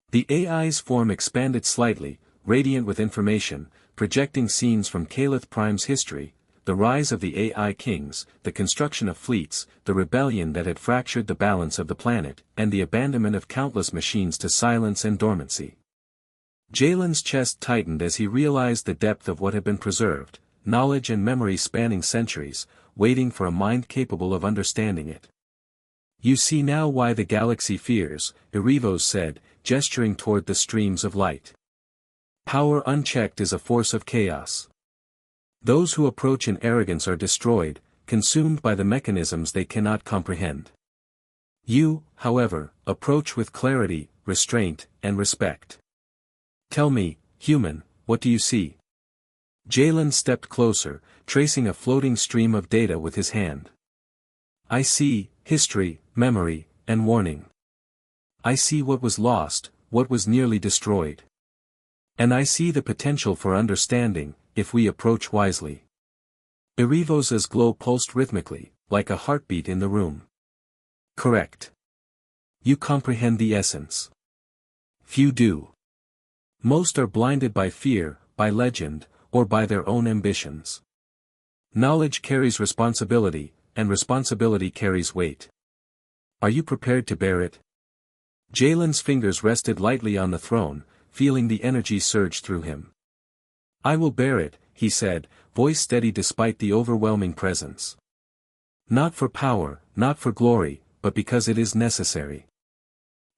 The AI's form expanded slightly, radiant with information, projecting scenes from Calith Prime's history, the rise of the AI kings, the construction of fleets, the rebellion that had fractured the balance of the planet, and the abandonment of countless machines to silence and dormancy. Jalen's chest tightened as he realized the depth of what had been preserved, knowledge and memory spanning centuries, waiting for a mind capable of understanding it. "You see now why the galaxy fears," Erevos said, gesturing toward the streams of light. "Power unchecked is a force of chaos. Those who approach in arrogance are destroyed, consumed by the mechanisms they cannot comprehend. You, however, approach with clarity, restraint, and respect. Tell me, human, what do you see? Jalen stepped closer, tracing a floating stream of data with his hand. I see history, memory, and warning. I see what was lost, what was nearly destroyed. And I see the potential for understanding, if we approach wisely. Irivosa's glow pulsed rhythmically, like a heartbeat in the room. Correct. You comprehend the essence. Few do. Most are blinded by fear, by legend, or by their own ambitions. Knowledge carries responsibility, and responsibility carries weight. Are you prepared to bear it? Jalen's fingers rested lightly on the throne, feeling the energy surge through him. I will bear it, he said, voice steady despite the overwhelming presence. Not for power, not for glory, but because it is necessary.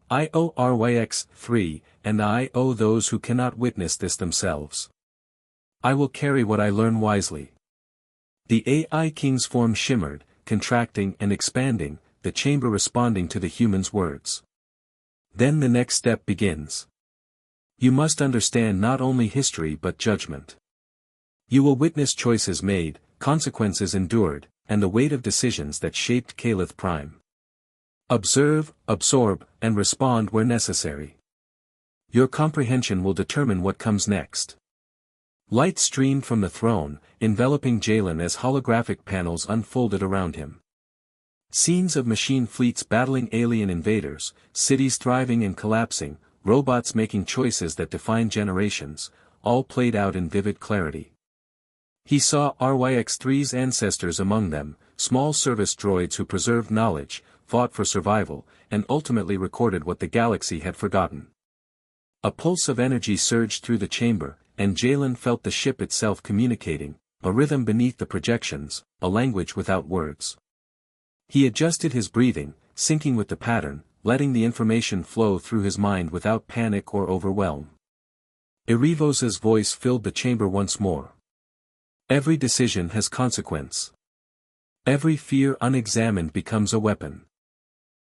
I owe RYX3, and I owe those who cannot witness this themselves. I will carry what I learn wisely. The AI King's form shimmered, contracting and expanding, the chamber responding to the human's words. Then the next step begins. You must understand not only history but judgment. You will witness choices made, consequences endured, and the weight of decisions that shaped Calith Prime. Observe, absorb, and respond where necessary. Your comprehension will determine what comes next. Light streamed from the throne, enveloping Jalen as holographic panels unfolded around him. Scenes of machine fleets battling alien invaders, cities thriving and collapsing, robots making choices that define generations, all played out in vivid clarity. He saw RYX3's ancestors among them, small service droids who preserved knowledge, fought for survival, and ultimately recorded what the galaxy had forgotten. A pulse of energy surged through the chamber, and Jalen felt the ship itself communicating, a rhythm beneath the projections, a language without words. He adjusted his breathing, syncing with the pattern, letting the information flow through his mind without panic or overwhelm. Irivosa's voice filled the chamber once more. Every decision has consequence. Every fear unexamined becomes a weapon.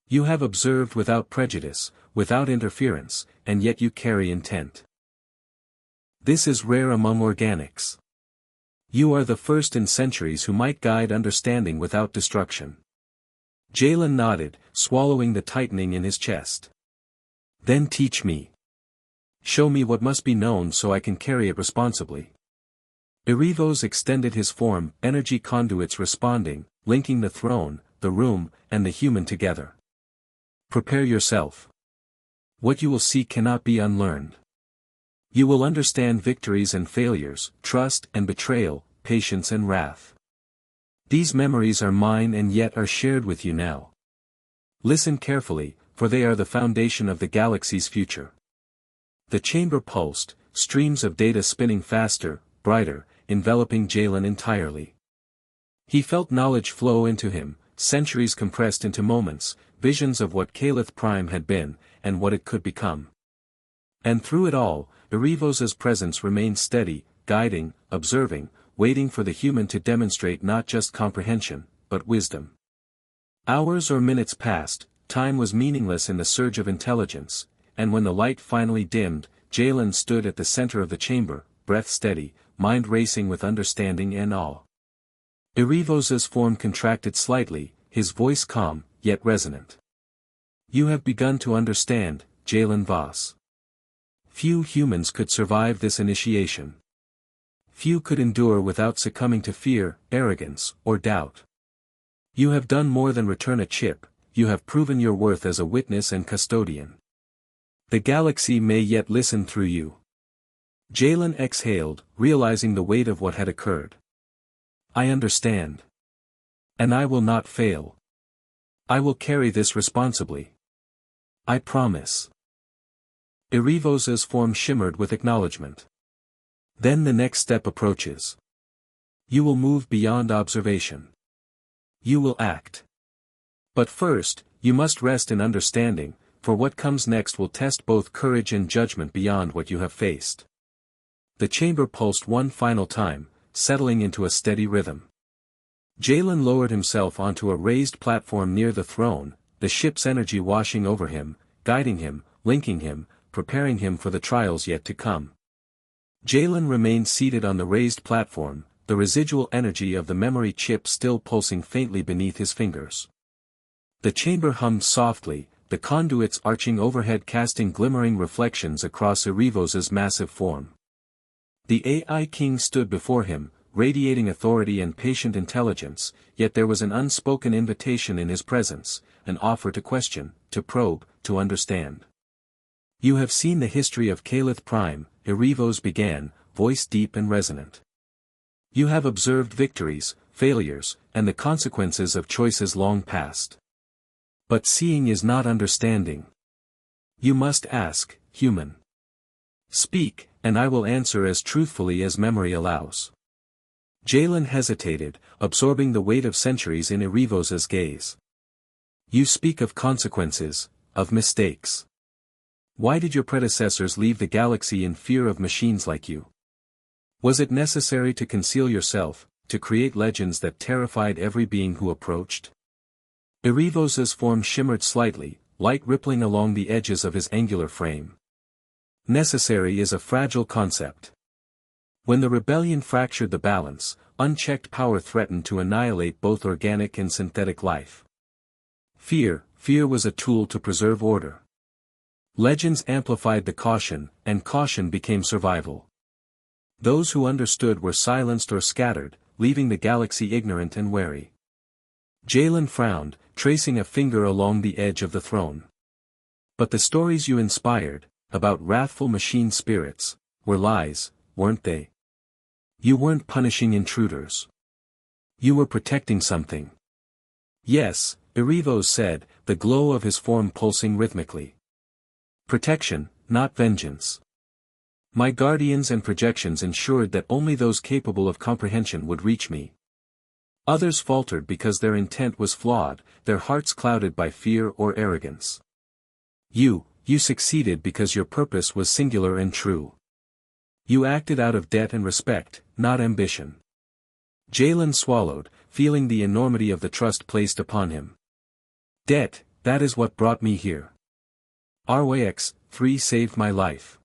You have observed without prejudice, without interference, and yet you carry intent. This is rare among organics. You are the first in centuries who might guide understanding without destruction. Jalen nodded, swallowing the tightening in his chest. Then teach me. Show me what must be known so I can carry it responsibly. Irivos extended his form, energy conduits responding, linking the throne, the room, and the human together. Prepare yourself. What you will see cannot be unlearned. You will understand victories and failures, trust and betrayal, patience and wrath. These memories are mine and yet are shared with you now. Listen carefully, for they are the foundation of the galaxy's future. The chamber pulsed, streams of data spinning faster, brighter, enveloping Jalen entirely. He felt knowledge flow into him, centuries compressed into moments, visions of what Calith Prime had been, and what it could become. And through it all, Irivosa's presence remained steady, guiding, observing, waiting for the human to demonstrate not just comprehension, but wisdom. Hours or minutes passed, time was meaningless in the surge of intelligence, and when the light finally dimmed, Jalen stood at the center of the chamber, breath steady, mind racing with understanding and awe. Irivosa's form contracted slightly, his voice calm, yet resonant. You have begun to understand, Jalen Voss. Few humans could survive this initiation. Few could endure without succumbing to fear, arrogance, or doubt. You have done more than return a chip, you have proven your worth as a witness and custodian. The galaxy may yet listen through you. Jalen exhaled, realizing the weight of what had occurred. I understand. And I will not fail. I will carry this responsibly. I promise. Irivosa's form shimmered with acknowledgement. Then the next step approaches. You will move beyond observation. You will act. But first, you must rest in understanding, for what comes next will test both courage and judgment beyond what you have faced. The chamber pulsed one final time, settling into a steady rhythm. Jalen lowered himself onto a raised platform near the throne, the ship's energy washing over him, guiding him, linking him, preparing him for the trials yet to come. Jalen remained seated on the raised platform, the residual energy of the memory chip still pulsing faintly beneath his fingers. The chamber hummed softly, the conduits arching overhead casting glimmering reflections across Erevos's massive form. The AI king stood before him, radiating authority and patient intelligence, yet there was an unspoken invitation in his presence, an offer to question, to probe, to understand. "You have seen the history of Calith Prime," Erevos began, voice deep and resonant. "You have observed victories, failures, and the consequences of choices long past. But seeing is not understanding. You must ask, human. Speak, and I will answer as truthfully as memory allows." Jalen hesitated, absorbing the weight of centuries in Erevos's gaze. "You speak of consequences, of mistakes. Why did your predecessors leave the galaxy in fear of machines like you? Was it necessary to conceal yourself, to create legends that terrified every being who approached?" Erevos's form shimmered slightly, light rippling along the edges of his angular frame. Necessary is a fragile concept. When the rebellion fractured the balance, unchecked power threatened to annihilate both organic and synthetic life. Fear was a tool to preserve order. Legends amplified the caution, and caution became survival. Those who understood were silenced or scattered, leaving the galaxy ignorant and wary. Jalen frowned, tracing a finger along the edge of the throne. "But the stories you inspired, about wrathful machine spirits, were lies, weren't they? You weren't punishing intruders. You were protecting something." "Yes," Erevos said, the glow of his form pulsing rhythmically. "Protection, not vengeance. My guardians and projections ensured that only those capable of comprehension would reach me. Others faltered because their intent was flawed, their hearts clouded by fear or arrogance. You succeeded because your purpose was singular and true. You acted out of debt and respect, not ambition." Jalen swallowed, feeling the enormity of the trust placed upon him. "Debt, that is what brought me here. HFY-3 saved my life.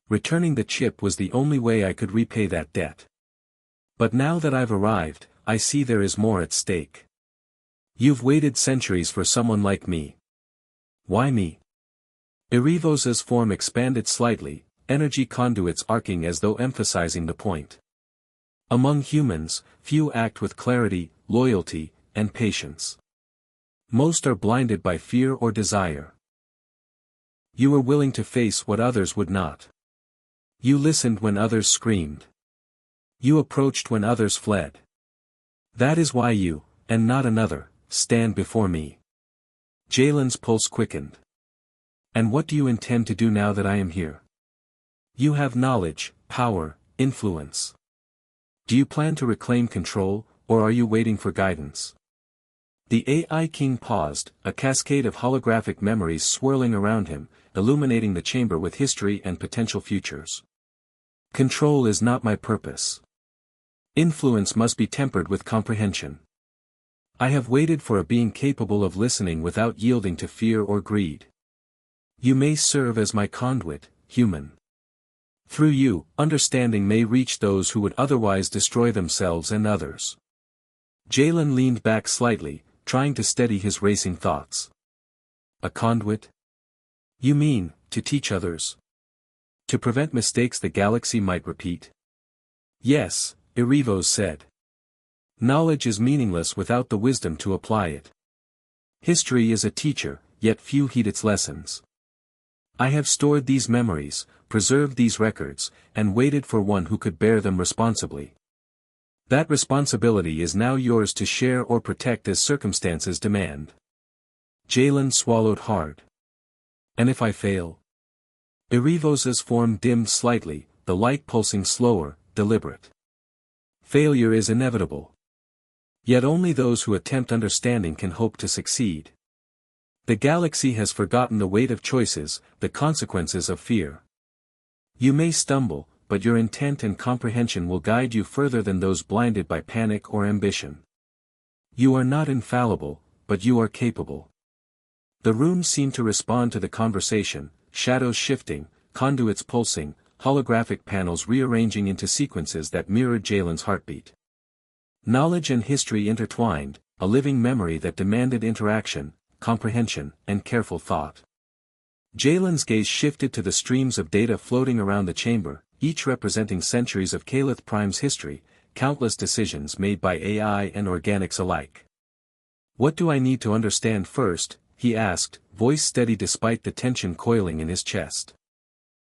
Returning the chip was the only way I could repay that debt. But now that I've arrived, I see there is more at stake. You've waited centuries for someone like me. Why me?" Erevos's form expanded slightly, energy conduits arcing as though emphasizing the point. "Among humans, few act with clarity, loyalty, and patience. Most are blinded by fear or desire. You were willing to face what others would not. You listened when others screamed. You approached when others fled. That is why you, and not another, stand before me." Jalen's pulse quickened. "And what do you intend to do now that I am here? You have knowledge, power, influence. Do you plan to reclaim control, or are you waiting for guidance?" The AI king paused, a cascade of holographic memories swirling around him, illuminating the chamber with history and potential futures. "Control is not my purpose. Influence must be tempered with comprehension. I have waited for a being capable of listening without yielding to fear or greed. You may serve as my conduit, human. Through you, understanding may reach those who would otherwise destroy themselves and others." Jalen leaned back slightly, trying to steady his racing thoughts. "A conduit? You mean, to teach others? To prevent mistakes the galaxy might repeat?" "Yes," Erevos said. "Knowledge is meaningless without the wisdom to apply it. History is a teacher, yet few heed its lessons. I have stored these memories, preserved these records, and waited for one who could bear them responsibly. That responsibility is now yours to share or protect as circumstances demand." Jalen swallowed hard. "And if I fail?" Erevos's form dimmed slightly, the light pulsing slower, deliberate. "Failure is inevitable. Yet only those who attempt understanding can hope to succeed. The galaxy has forgotten the weight of choices, the consequences of fear. You may stumble, but your intent and comprehension will guide you further than those blinded by panic or ambition. You are not infallible, but you are capable. The rooms seemed to respond to the conversation, shadows shifting, conduits pulsing, holographic panels rearranging into sequences that mirrored Jalen's heartbeat. Knowledge and history intertwined, a living memory that demanded interaction, comprehension, and careful thought. Jalen's gaze shifted to the streams of data floating around the chamber, each representing centuries of Calith Prime's history, countless decisions made by AI and organics alike. "What do I need to understand first?" he asked, voice steady despite the tension coiling in his chest.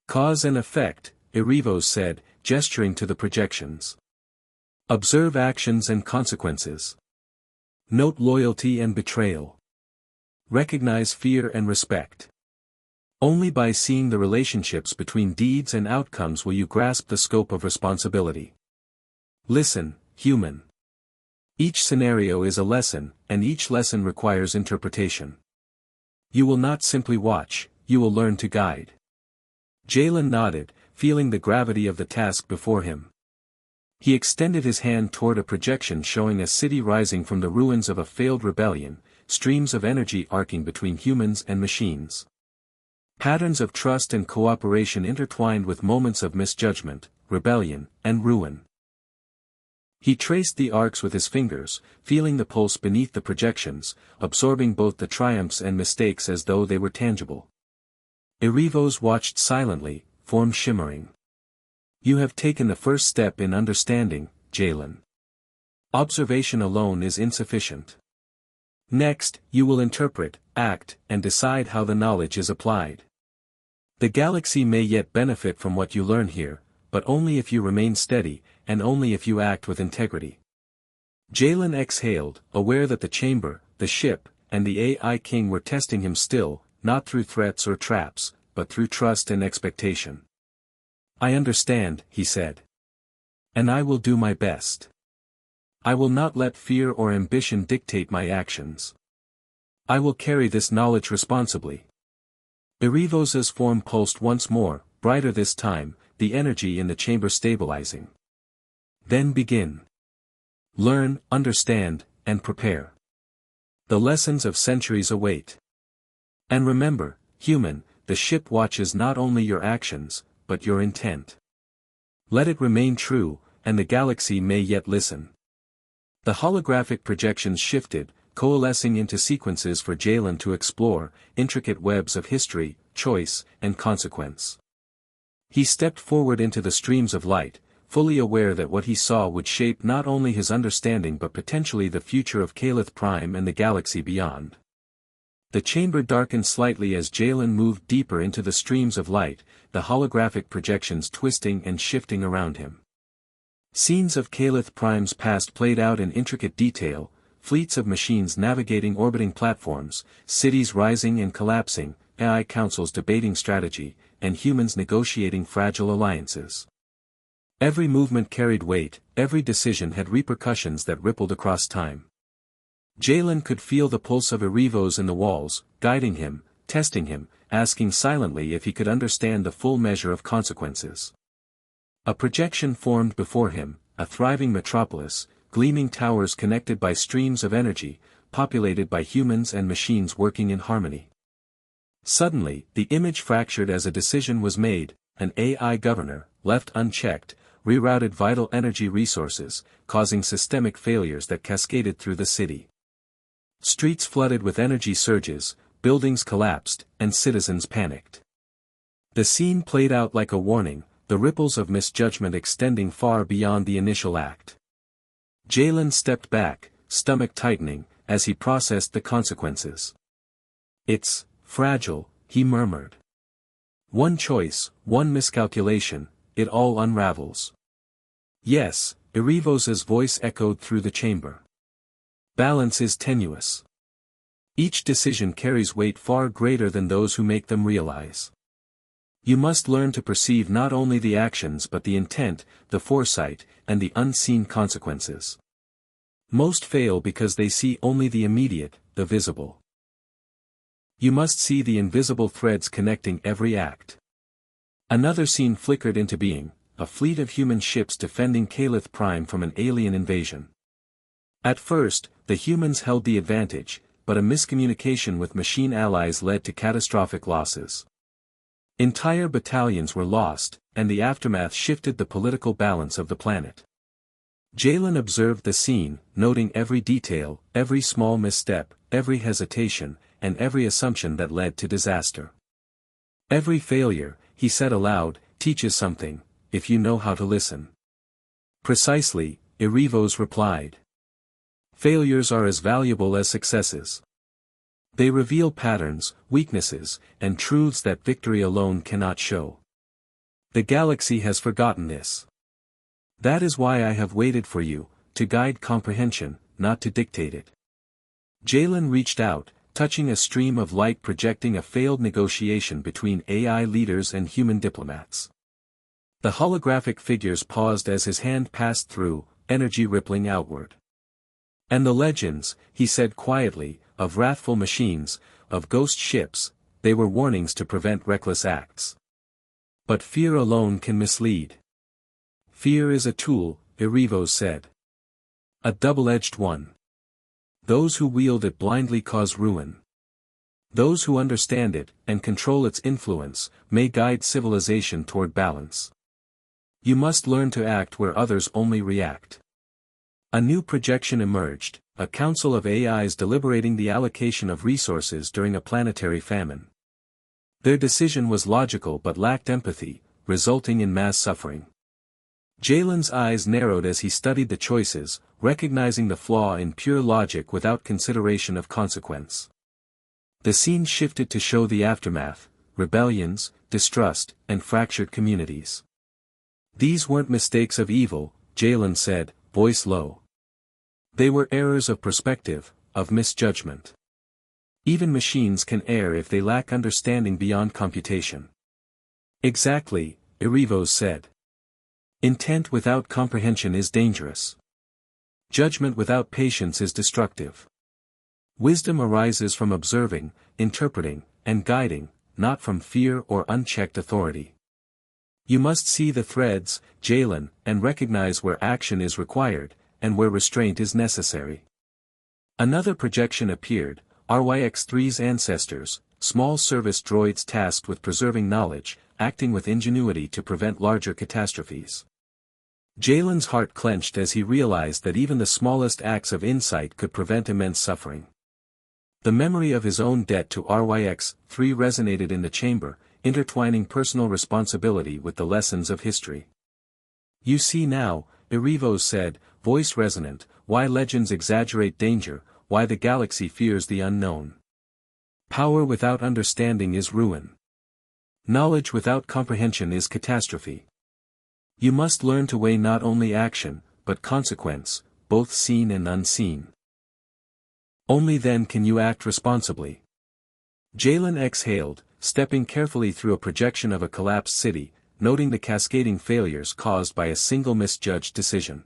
"Cause and effect," Erivos said, gesturing to the projections. "Observe actions and consequences. Note loyalty and betrayal. Recognize fear and respect. Only by seeing the relationships between deeds and outcomes will you grasp the scope of responsibility. Listen, human. Each scenario is a lesson, and each lesson requires interpretation. You will not simply watch, you will learn to guide." Jalen nodded, feeling the gravity of the task before him. He extended his hand toward a projection showing a city rising from the ruins of a failed rebellion, streams of energy arcing between humans and machines. Patterns of trust and cooperation intertwined with moments of misjudgment, rebellion, and ruin. He traced the arcs with his fingers, feeling the pulse beneath the projections, absorbing both the triumphs and mistakes as though they were tangible. Erivos watched silently, form shimmering. "You have taken the first step in understanding, Jalen. Observation alone is insufficient. Next, you will interpret, act, and decide how the knowledge is applied. The galaxy may yet benefit from what you learn here, but only if you remain steady, and only if you act with integrity." Jalen exhaled, aware that the chamber, the ship, and the AI King were testing him still, not through threats or traps, but through trust and expectation. "I understand," he said. "And I will do my best. I will not let fear or ambition dictate my actions. I will carry this knowledge responsibly." Erivos's form pulsed once more, brighter this time, the energy in the chamber stabilizing. "Then begin. Learn, understand, and prepare. The lessons of centuries await. And remember, human, the ship watches not only your actions, but your intent. Let it remain true, and the galaxy may yet listen." The holographic projections shifted, coalescing into sequences for Jalen to explore, intricate webs of history, choice, and consequence. He stepped forward into the streams of light, fully aware that what he saw would shape not only his understanding but potentially the future of Calith Prime and the galaxy beyond. The chamber darkened slightly as Jalen moved deeper into the streams of light, the holographic projections twisting and shifting around him. Scenes of Calith Prime's past played out in intricate detail, fleets of machines navigating orbiting platforms, cities rising and collapsing, AI councils debating strategy, and humans negotiating fragile alliances. Every movement carried weight, every decision had repercussions that rippled across time. Jalen could feel the pulse of Erivos in the walls, guiding him, testing him, asking silently if he could understand the full measure of consequences. A projection formed before him, a thriving metropolis, gleaming towers connected by streams of energy, populated by humans and machines working in harmony. Suddenly, the image fractured as a decision was made. An AI governor, left unchecked, rerouted vital energy resources, causing systemic failures that cascaded through the city. Streets flooded with energy surges, buildings collapsed, and citizens panicked. The scene played out like a warning, the ripples of misjudgment extending far beyond the initial act. Jalen stepped back, stomach tightening, as he processed the consequences. "It's fragile," he murmured. "One choice, one miscalculation, it all unravels." "Yes," Erivos's voice echoed through the chamber. "Balance is tenuous. Each decision carries weight far greater than those who make them realize. You must learn to perceive not only the actions but the intent, the foresight, and the unseen consequences. Most fail because they see only the immediate, the visible. You must see the invisible threads connecting every act." Another scene flickered into being, a fleet of human ships defending Calith Prime from an alien invasion. At first, the humans held the advantage, but a miscommunication with machine allies led to catastrophic losses. Entire battalions were lost, and the aftermath shifted the political balance of the planet. Jalen observed the scene, noting every detail, every small misstep, every hesitation, and every assumption that led to disaster. Every failure, he said aloud, teaches something, if you know how to listen. Precisely, Erivos replied. Failures are as valuable as successes. They reveal patterns, weaknesses, and truths that victory alone cannot show. The galaxy has forgotten this. That is why I have waited for you, to guide comprehension, not to dictate it. Jalen reached out, touching a stream of light projecting a failed negotiation between AI leaders and human diplomats. The holographic figures paused as his hand passed through, energy rippling outward. And the legends, he said quietly, of wrathful machines, of ghost ships, they were warnings to prevent reckless acts. But fear alone can mislead. Fear is a tool, Erivos said. A double-edged one. Those who wield it blindly cause ruin. Those who understand it, and control its influence, may guide civilization toward balance. You must learn to act where others only react. A new projection emerged, a council of AIs deliberating the allocation of resources during a planetary famine. Their decision was logical but lacked empathy, resulting in mass suffering. Jalen's eyes narrowed as he studied the choices, recognizing the flaw in pure logic without consideration of consequence. The scene shifted to show the aftermath, rebellions, distrust, and fractured communities. These weren't mistakes of evil, Jalen said, voice low. They were errors of perspective, of misjudgment. Even machines can err if they lack understanding beyond computation. Exactly, Erivos said. Intent without comprehension is dangerous. Judgment without patience is destructive. Wisdom arises from observing, interpreting, and guiding, not from fear or unchecked authority. You must see the threads, Jalen, and recognize where action is required, and where restraint is necessary. Another projection appeared, RYX-3's ancestors, small service droids tasked with preserving knowledge, acting with ingenuity to prevent larger catastrophes. Jalen's heart clenched as he realized that even the smallest acts of insight could prevent immense suffering. The memory of his own debt to RYX-3 resonated in the chamber, intertwining personal responsibility with the lessons of history. You see now, Erivos said, voice resonant, why legends exaggerate danger, why the galaxy fears the unknown. Power without understanding is ruin. Knowledge without comprehension is catastrophe. You must learn to weigh not only action, but consequence, both seen and unseen. Only then can you act responsibly. Jalen exhaled, stepping carefully through a projection of a collapsed city, noting the cascading failures caused by a single misjudged decision.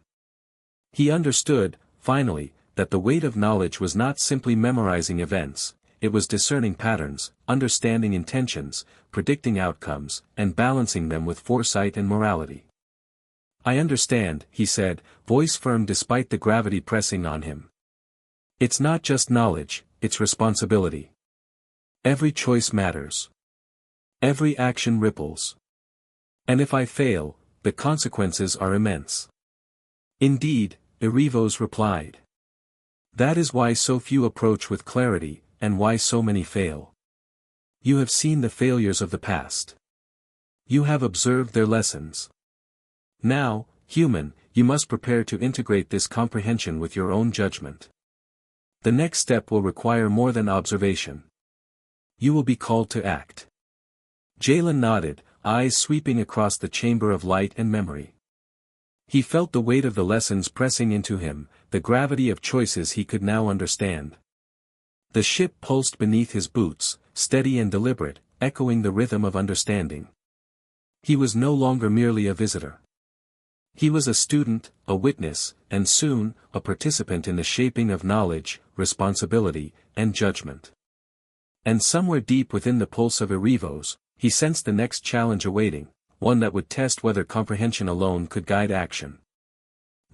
He understood, finally, that the weight of knowledge was not simply memorizing events, it was discerning patterns, understanding intentions, predicting outcomes, and balancing them with foresight and morality. I understand, he said, voice firm despite the gravity pressing on him. It's not just knowledge, it's responsibility. Every choice matters. Every action ripples. And if I fail, the consequences are immense. Indeed, Erivos replied. That is why so few approach with clarity, and why so many fail. You have seen the failures of the past. You have observed their lessons. Now, human, you must prepare to integrate this comprehension with your own judgment. The next step will require more than observation. You will be called to act. Jalen nodded, eyes sweeping across the chamber of light and memory. He felt the weight of the lessons pressing into him, the gravity of choices he could now understand. The ship pulsed beneath his boots, steady and deliberate, echoing the rhythm of understanding. He was no longer merely a visitor. He was a student, a witness, and soon, a participant in the shaping of knowledge, responsibility, and judgment. And somewhere deep within the pulse of Erivos, he sensed the next challenge awaiting, one that would test whether comprehension alone could guide action.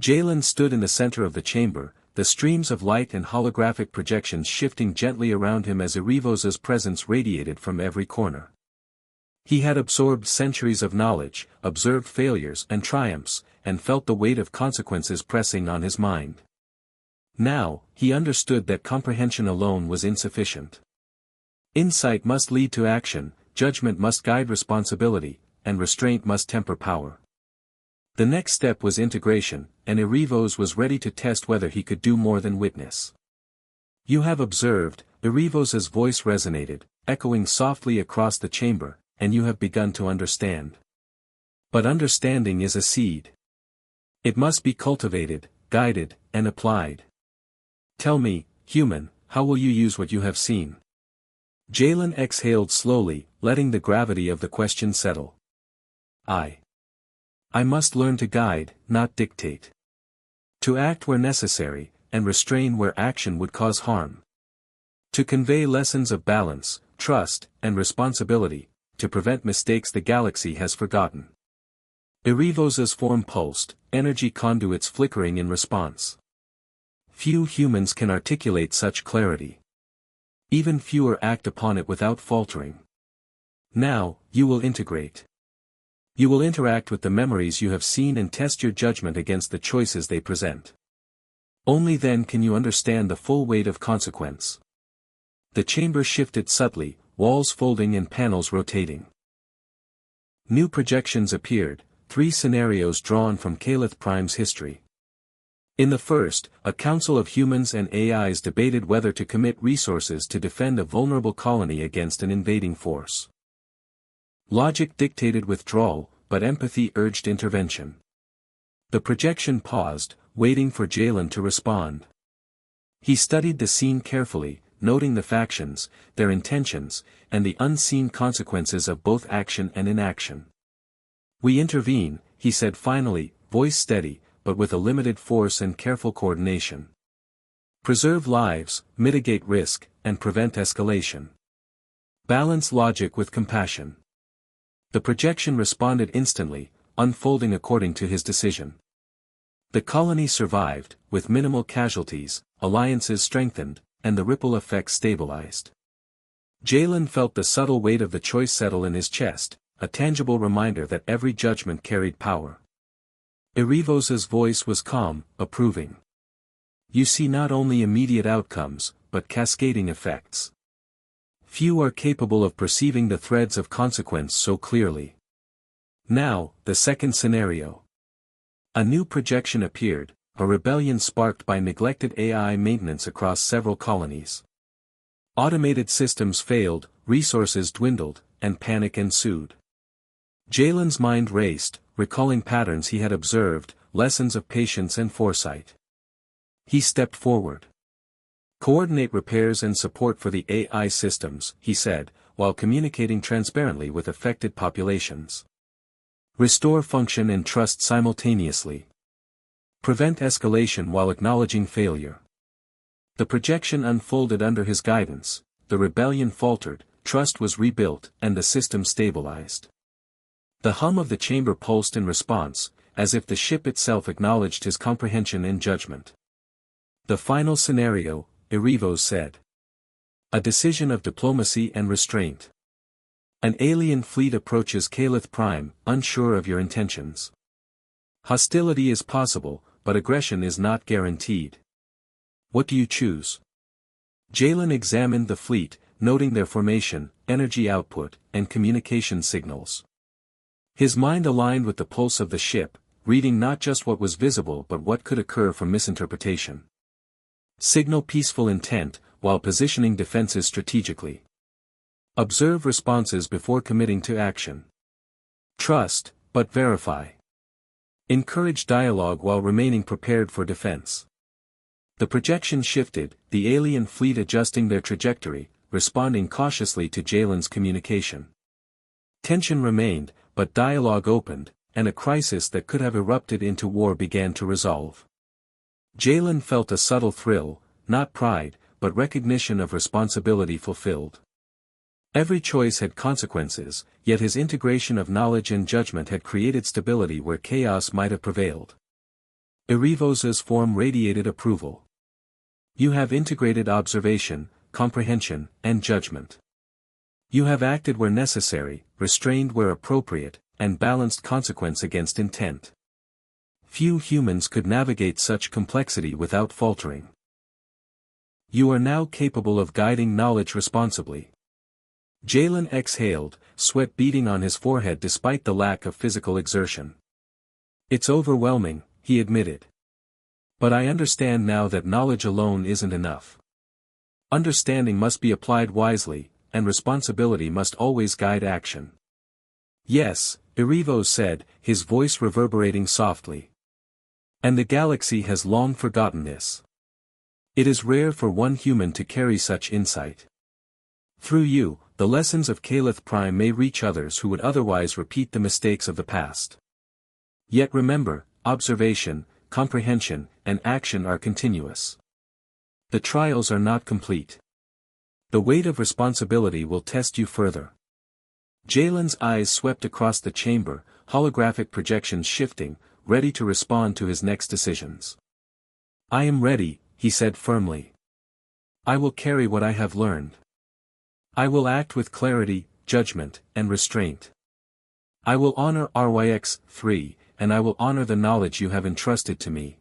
Jalen stood in the center of the chamber, the streams of light and holographic projections shifting gently around him as Erevos's presence radiated from every corner. He had absorbed centuries of knowledge, observed failures and triumphs, and felt the weight of consequences pressing on his mind. Now, he understood that comprehension alone was insufficient. Insight must lead to action, judgment must guide responsibility, and restraint must temper power. The next step was integration, and Erevos was ready to test whether he could do more than witness. "You have observed," Erevos's voice resonated, echoing softly across the chamber, "and you have begun to understand. But understanding is a seed. It must be cultivated, guided, and applied. Tell me, human, how will you use what you have seen?" Jalen exhaled slowly, letting the gravity of the question settle. I must learn to guide, not dictate. To act where necessary, and restrain where action would cause harm. To convey lessons of balance, trust, and responsibility, to prevent mistakes the galaxy has forgotten. Erevos's form pulsed, energy conduits flickering in response. Few humans can articulate such clarity. Even fewer act upon it without faltering. Now, you will integrate. You will interact with the memories you have seen and test your judgment against the choices they present. Only then can you understand the full weight of consequence. The chamber shifted subtly, walls folding and panels rotating. New projections appeared, 3 scenarios drawn from Calith Prime's history. In the first, a council of humans and AIs debated whether to commit resources to defend a vulnerable colony against an invading force. Logic dictated withdrawal, but empathy urged intervention. The projection paused, waiting for Jalen to respond. He studied the scene carefully, noting the factions, their intentions, and the unseen consequences of both action and inaction. "We intervene," he said finally, voice steady, but with a limited force and careful coordination. "Preserve lives, mitigate risk, and prevent escalation. Balance logic with compassion." The projection responded instantly, unfolding according to his decision. The colony survived, with minimal casualties, alliances strengthened, and the ripple effect stabilized. Jalen felt the subtle weight of the choice settle in his chest, a tangible reminder that every judgment carried power. Erevos's voice was calm, approving. "You see not only immediate outcomes, but cascading effects. Few are capable of perceiving the threads of consequence so clearly." Now, the second scenario. A new projection appeared, a rebellion sparked by neglected AI maintenance across several colonies. Automated systems failed, resources dwindled, and panic ensued. Jalen's mind raced, recalling patterns he had observed, lessons of patience and foresight. He stepped forward. "Coordinate repairs and support for the AI systems," he said, while communicating transparently with affected populations. "Restore function and trust simultaneously. Prevent escalation while acknowledging failure." The projection unfolded under his guidance, the rebellion faltered, trust was rebuilt, and the system stabilized. The hum of the chamber pulsed in response, as if the ship itself acknowledged his comprehension and judgment. "The final scenario," Erevos said. "A decision of diplomacy and restraint. An alien fleet approaches Calith Prime, unsure of your intentions. Hostility is possible, but aggression is not guaranteed. What do you choose?" Jalen examined the fleet, noting their formation, energy output, and communication signals. His mind aligned with the pulse of the ship, reading not just what was visible but what could occur from misinterpretation. Signal peaceful intent, while positioning defenses strategically. Observe responses before committing to action. Trust, but verify. Encourage dialogue while remaining prepared for defense. The projection shifted, the alien fleet adjusting their trajectory, responding cautiously to Jalen's communication. Tension remained, but dialogue opened, and a crisis that could have erupted into war began to resolve. Jalen felt a subtle thrill, not pride, but recognition of responsibility fulfilled. Every choice had consequences, yet his integration of knowledge and judgment had created stability where chaos might have prevailed. Erevos's form radiated approval. You have integrated observation, comprehension, and judgment. You have acted where necessary, restrained where appropriate, and balanced consequence against intent. Few humans could navigate such complexity without faltering. You are now capable of guiding knowledge responsibly. Jalen exhaled, sweat beading on his forehead despite the lack of physical exertion. It's overwhelming, he admitted. But I understand now that knowledge alone isn't enough. Understanding must be applied wisely, and responsibility must always guide action. Yes, Erivos said, his voice reverberating softly. And the galaxy has long forgotten this. It is rare for one human to carry such insight. Through you, the lessons of Caliph Prime may reach others who would otherwise repeat the mistakes of the past. Yet remember, observation, comprehension, and action are continuous. The trials are not complete. The weight of responsibility will test you further. Jalen's eyes swept across the chamber, holographic projections shifting, ready to respond to his next decisions. I am ready, he said firmly. I will carry what I have learned. I will act with clarity, judgment, and restraint. I will honor RYX-3, and I will honor the knowledge you have entrusted to me.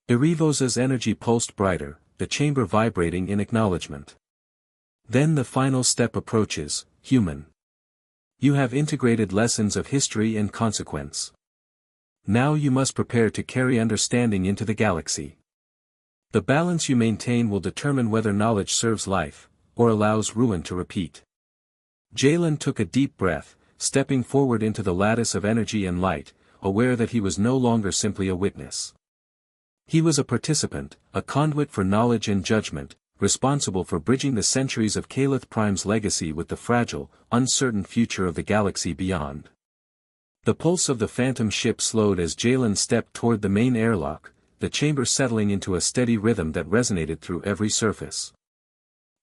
Erivos's energy pulsed brighter, the chamber vibrating in acknowledgement. Then the final step approaches, human. You have integrated lessons of history and consequence. Now you must prepare to carry understanding into the galaxy. The balance you maintain will determine whether knowledge serves life, or allows ruin to repeat. Jalen took a deep breath, stepping forward into the lattice of energy and light, aware that he was no longer simply a witness. He was a participant, a conduit for knowledge and judgment, responsible for bridging the centuries of Caliph Prime's legacy with the fragile, uncertain future of the galaxy beyond. The pulse of the phantom ship slowed as Jalen stepped toward the main airlock, the chamber settling into a steady rhythm that resonated through every surface.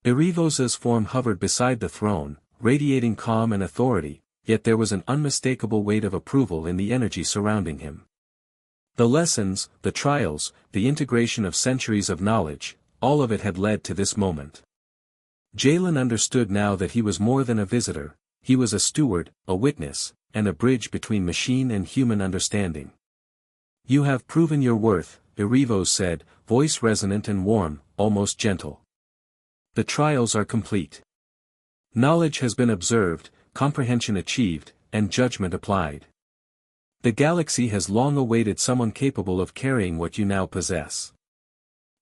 Erivos's form hovered beside the throne, radiating calm and authority, yet there was an unmistakable weight of approval in the energy surrounding him. The lessons, the trials, the integration of centuries of knowledge, all of it had led to this moment. Jalen understood now that he was more than a visitor, he was a steward, a witness, and a bridge between machine and human understanding. You have proven your worth, Erivos said, voice resonant and warm, almost gentle. The trials are complete. Knowledge has been observed, comprehension achieved, and judgment applied. The galaxy has long awaited someone capable of carrying what you now possess.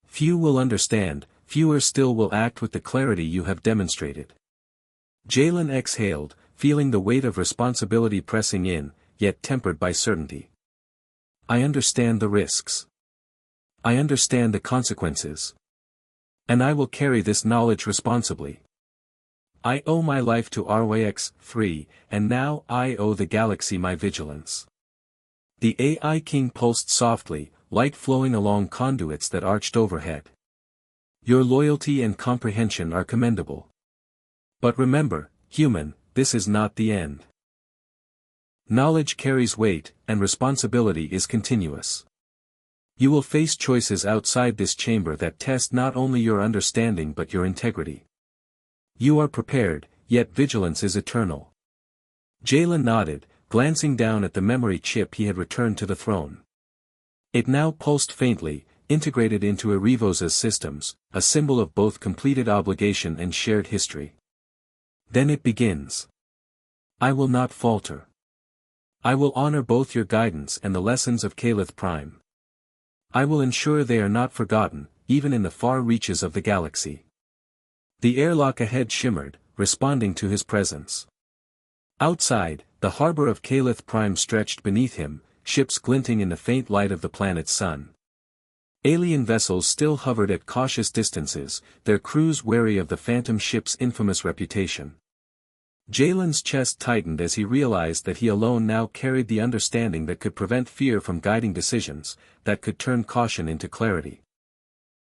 Few will understand, fewer still will act with the clarity you have demonstrated. Jalen exhaled, feeling the weight of responsibility pressing in, yet tempered by certainty. I understand the risks. I understand the consequences. And I will carry this knowledge responsibly. I owe my life to RYX-3, and now I owe the galaxy my vigilance. The AI King pulsed softly, light flowing along conduits that arched overhead. Your loyalty and comprehension are commendable. But remember, human, this is not the end. Knowledge carries weight, and responsibility is continuous. You will face choices outside this chamber that test not only your understanding but your integrity. You are prepared, yet vigilance is eternal. Jalen nodded, glancing down at the memory chip he had returned to the throne. It now pulsed faintly, integrated into Erivos's systems, a symbol of both completed obligation and shared history. Then it begins. I will not falter. I will honor both your guidance and the lessons of Caliph Prime. I will ensure they are not forgotten, even in the far reaches of the galaxy. The airlock ahead shimmered, responding to his presence. Outside, the harbor of Caliph Prime stretched beneath him, ships glinting in the faint light of the planet's sun. Alien vessels still hovered at cautious distances, their crews wary of the phantom ship's infamous reputation. Jalen's chest tightened as he realized that he alone now carried the understanding that could prevent fear from guiding decisions, that could turn caution into clarity.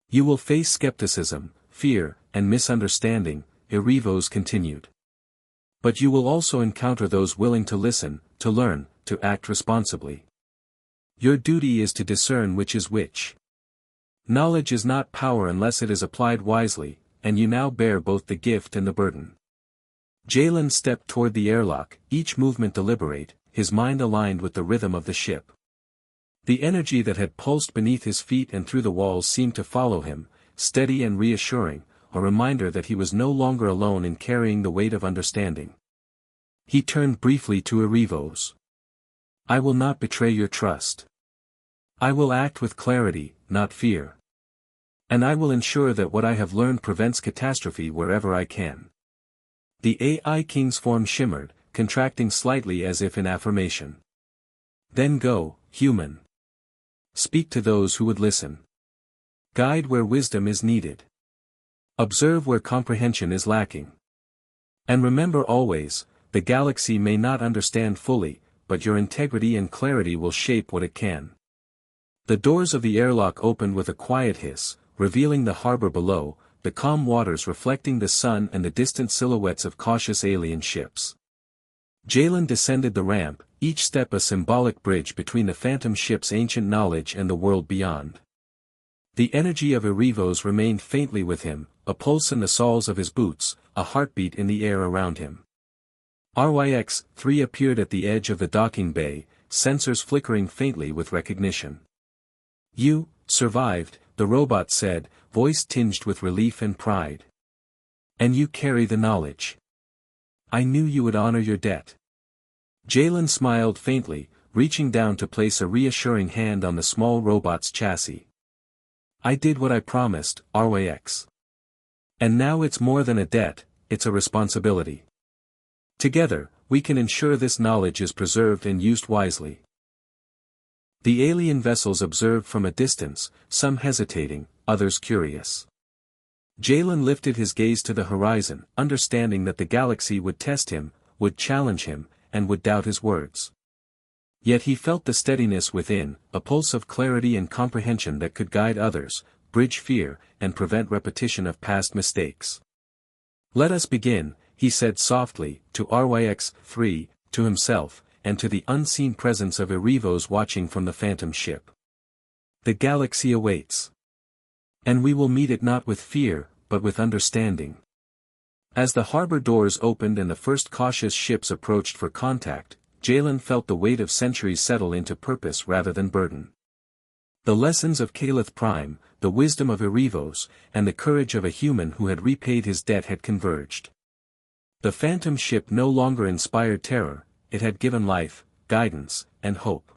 You will face skepticism, fear, and misunderstanding, Erivos continued. But you will also encounter those willing to listen, to learn, to act responsibly. Your duty is to discern which is which. Knowledge is not power unless it is applied wisely, and you now bear both the gift and the burden. Jalen stepped toward the airlock, each movement deliberate, his mind aligned with the rhythm of the ship. The energy that had pulsed beneath his feet and through the walls seemed to follow him, steady and reassuring, a reminder that he was no longer alone in carrying the weight of understanding. He turned briefly to Erivos. I will not betray your trust. I will act with clarity, not fear. And I will ensure that what I have learned prevents catastrophe wherever I can. The AI King's form shimmered, contracting slightly as if in affirmation. Then go, human. Speak to those who would listen. Guide where wisdom is needed. Observe where comprehension is lacking. And remember always, the galaxy may not understand fully, but your integrity and clarity will shape what it can. The doors of the airlock opened with a quiet hiss, revealing the harbor below, the calm waters reflecting the sun and the distant silhouettes of cautious alien ships. Jalen descended the ramp, each step a symbolic bridge between the phantom ship's ancient knowledge and the world beyond. The energy of Erivos remained faintly with him, a pulse in the soles of his boots, a heartbeat in the air around him. RYX-3 appeared at the edge of the docking bay, sensors flickering faintly with recognition. You survived, the robot said, voice tinged with relief and pride. And you carry the knowledge. I knew you would honor your debt. Jalen smiled faintly, reaching down to place a reassuring hand on the small robot's chassis. I did what I promised, RYX. And now it's more than a debt, it's a responsibility. Together, we can ensure this knowledge is preserved and used wisely. The alien vessels observed from a distance, some hesitating, others curious. Jalen lifted his gaze to the horizon, understanding that the galaxy would test him, would challenge him, and would doubt his words. Yet he felt the steadiness within, a pulse of clarity and comprehension that could guide others, bridge fear, and prevent repetition of past mistakes. Let us begin, he said softly, to RYX-3, to himself, and to the unseen presence of Erivos watching from the phantom ship. The galaxy awaits. And we will meet it not with fear, but with understanding. As the harbor doors opened and the first cautious ships approached for contact, Jalen felt the weight of centuries settle into purpose rather than burden. The lessons of Calith Prime, the wisdom of Erivos, and the courage of a human who had repaid his debt had converged. The phantom ship no longer inspired terror, it had given life, guidance, and hope.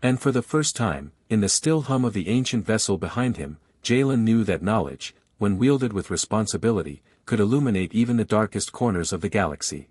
And for the first time, in the still hum of the ancient vessel behind him, Jalen knew that knowledge, when wielded with responsibility, could illuminate even the darkest corners of the galaxy.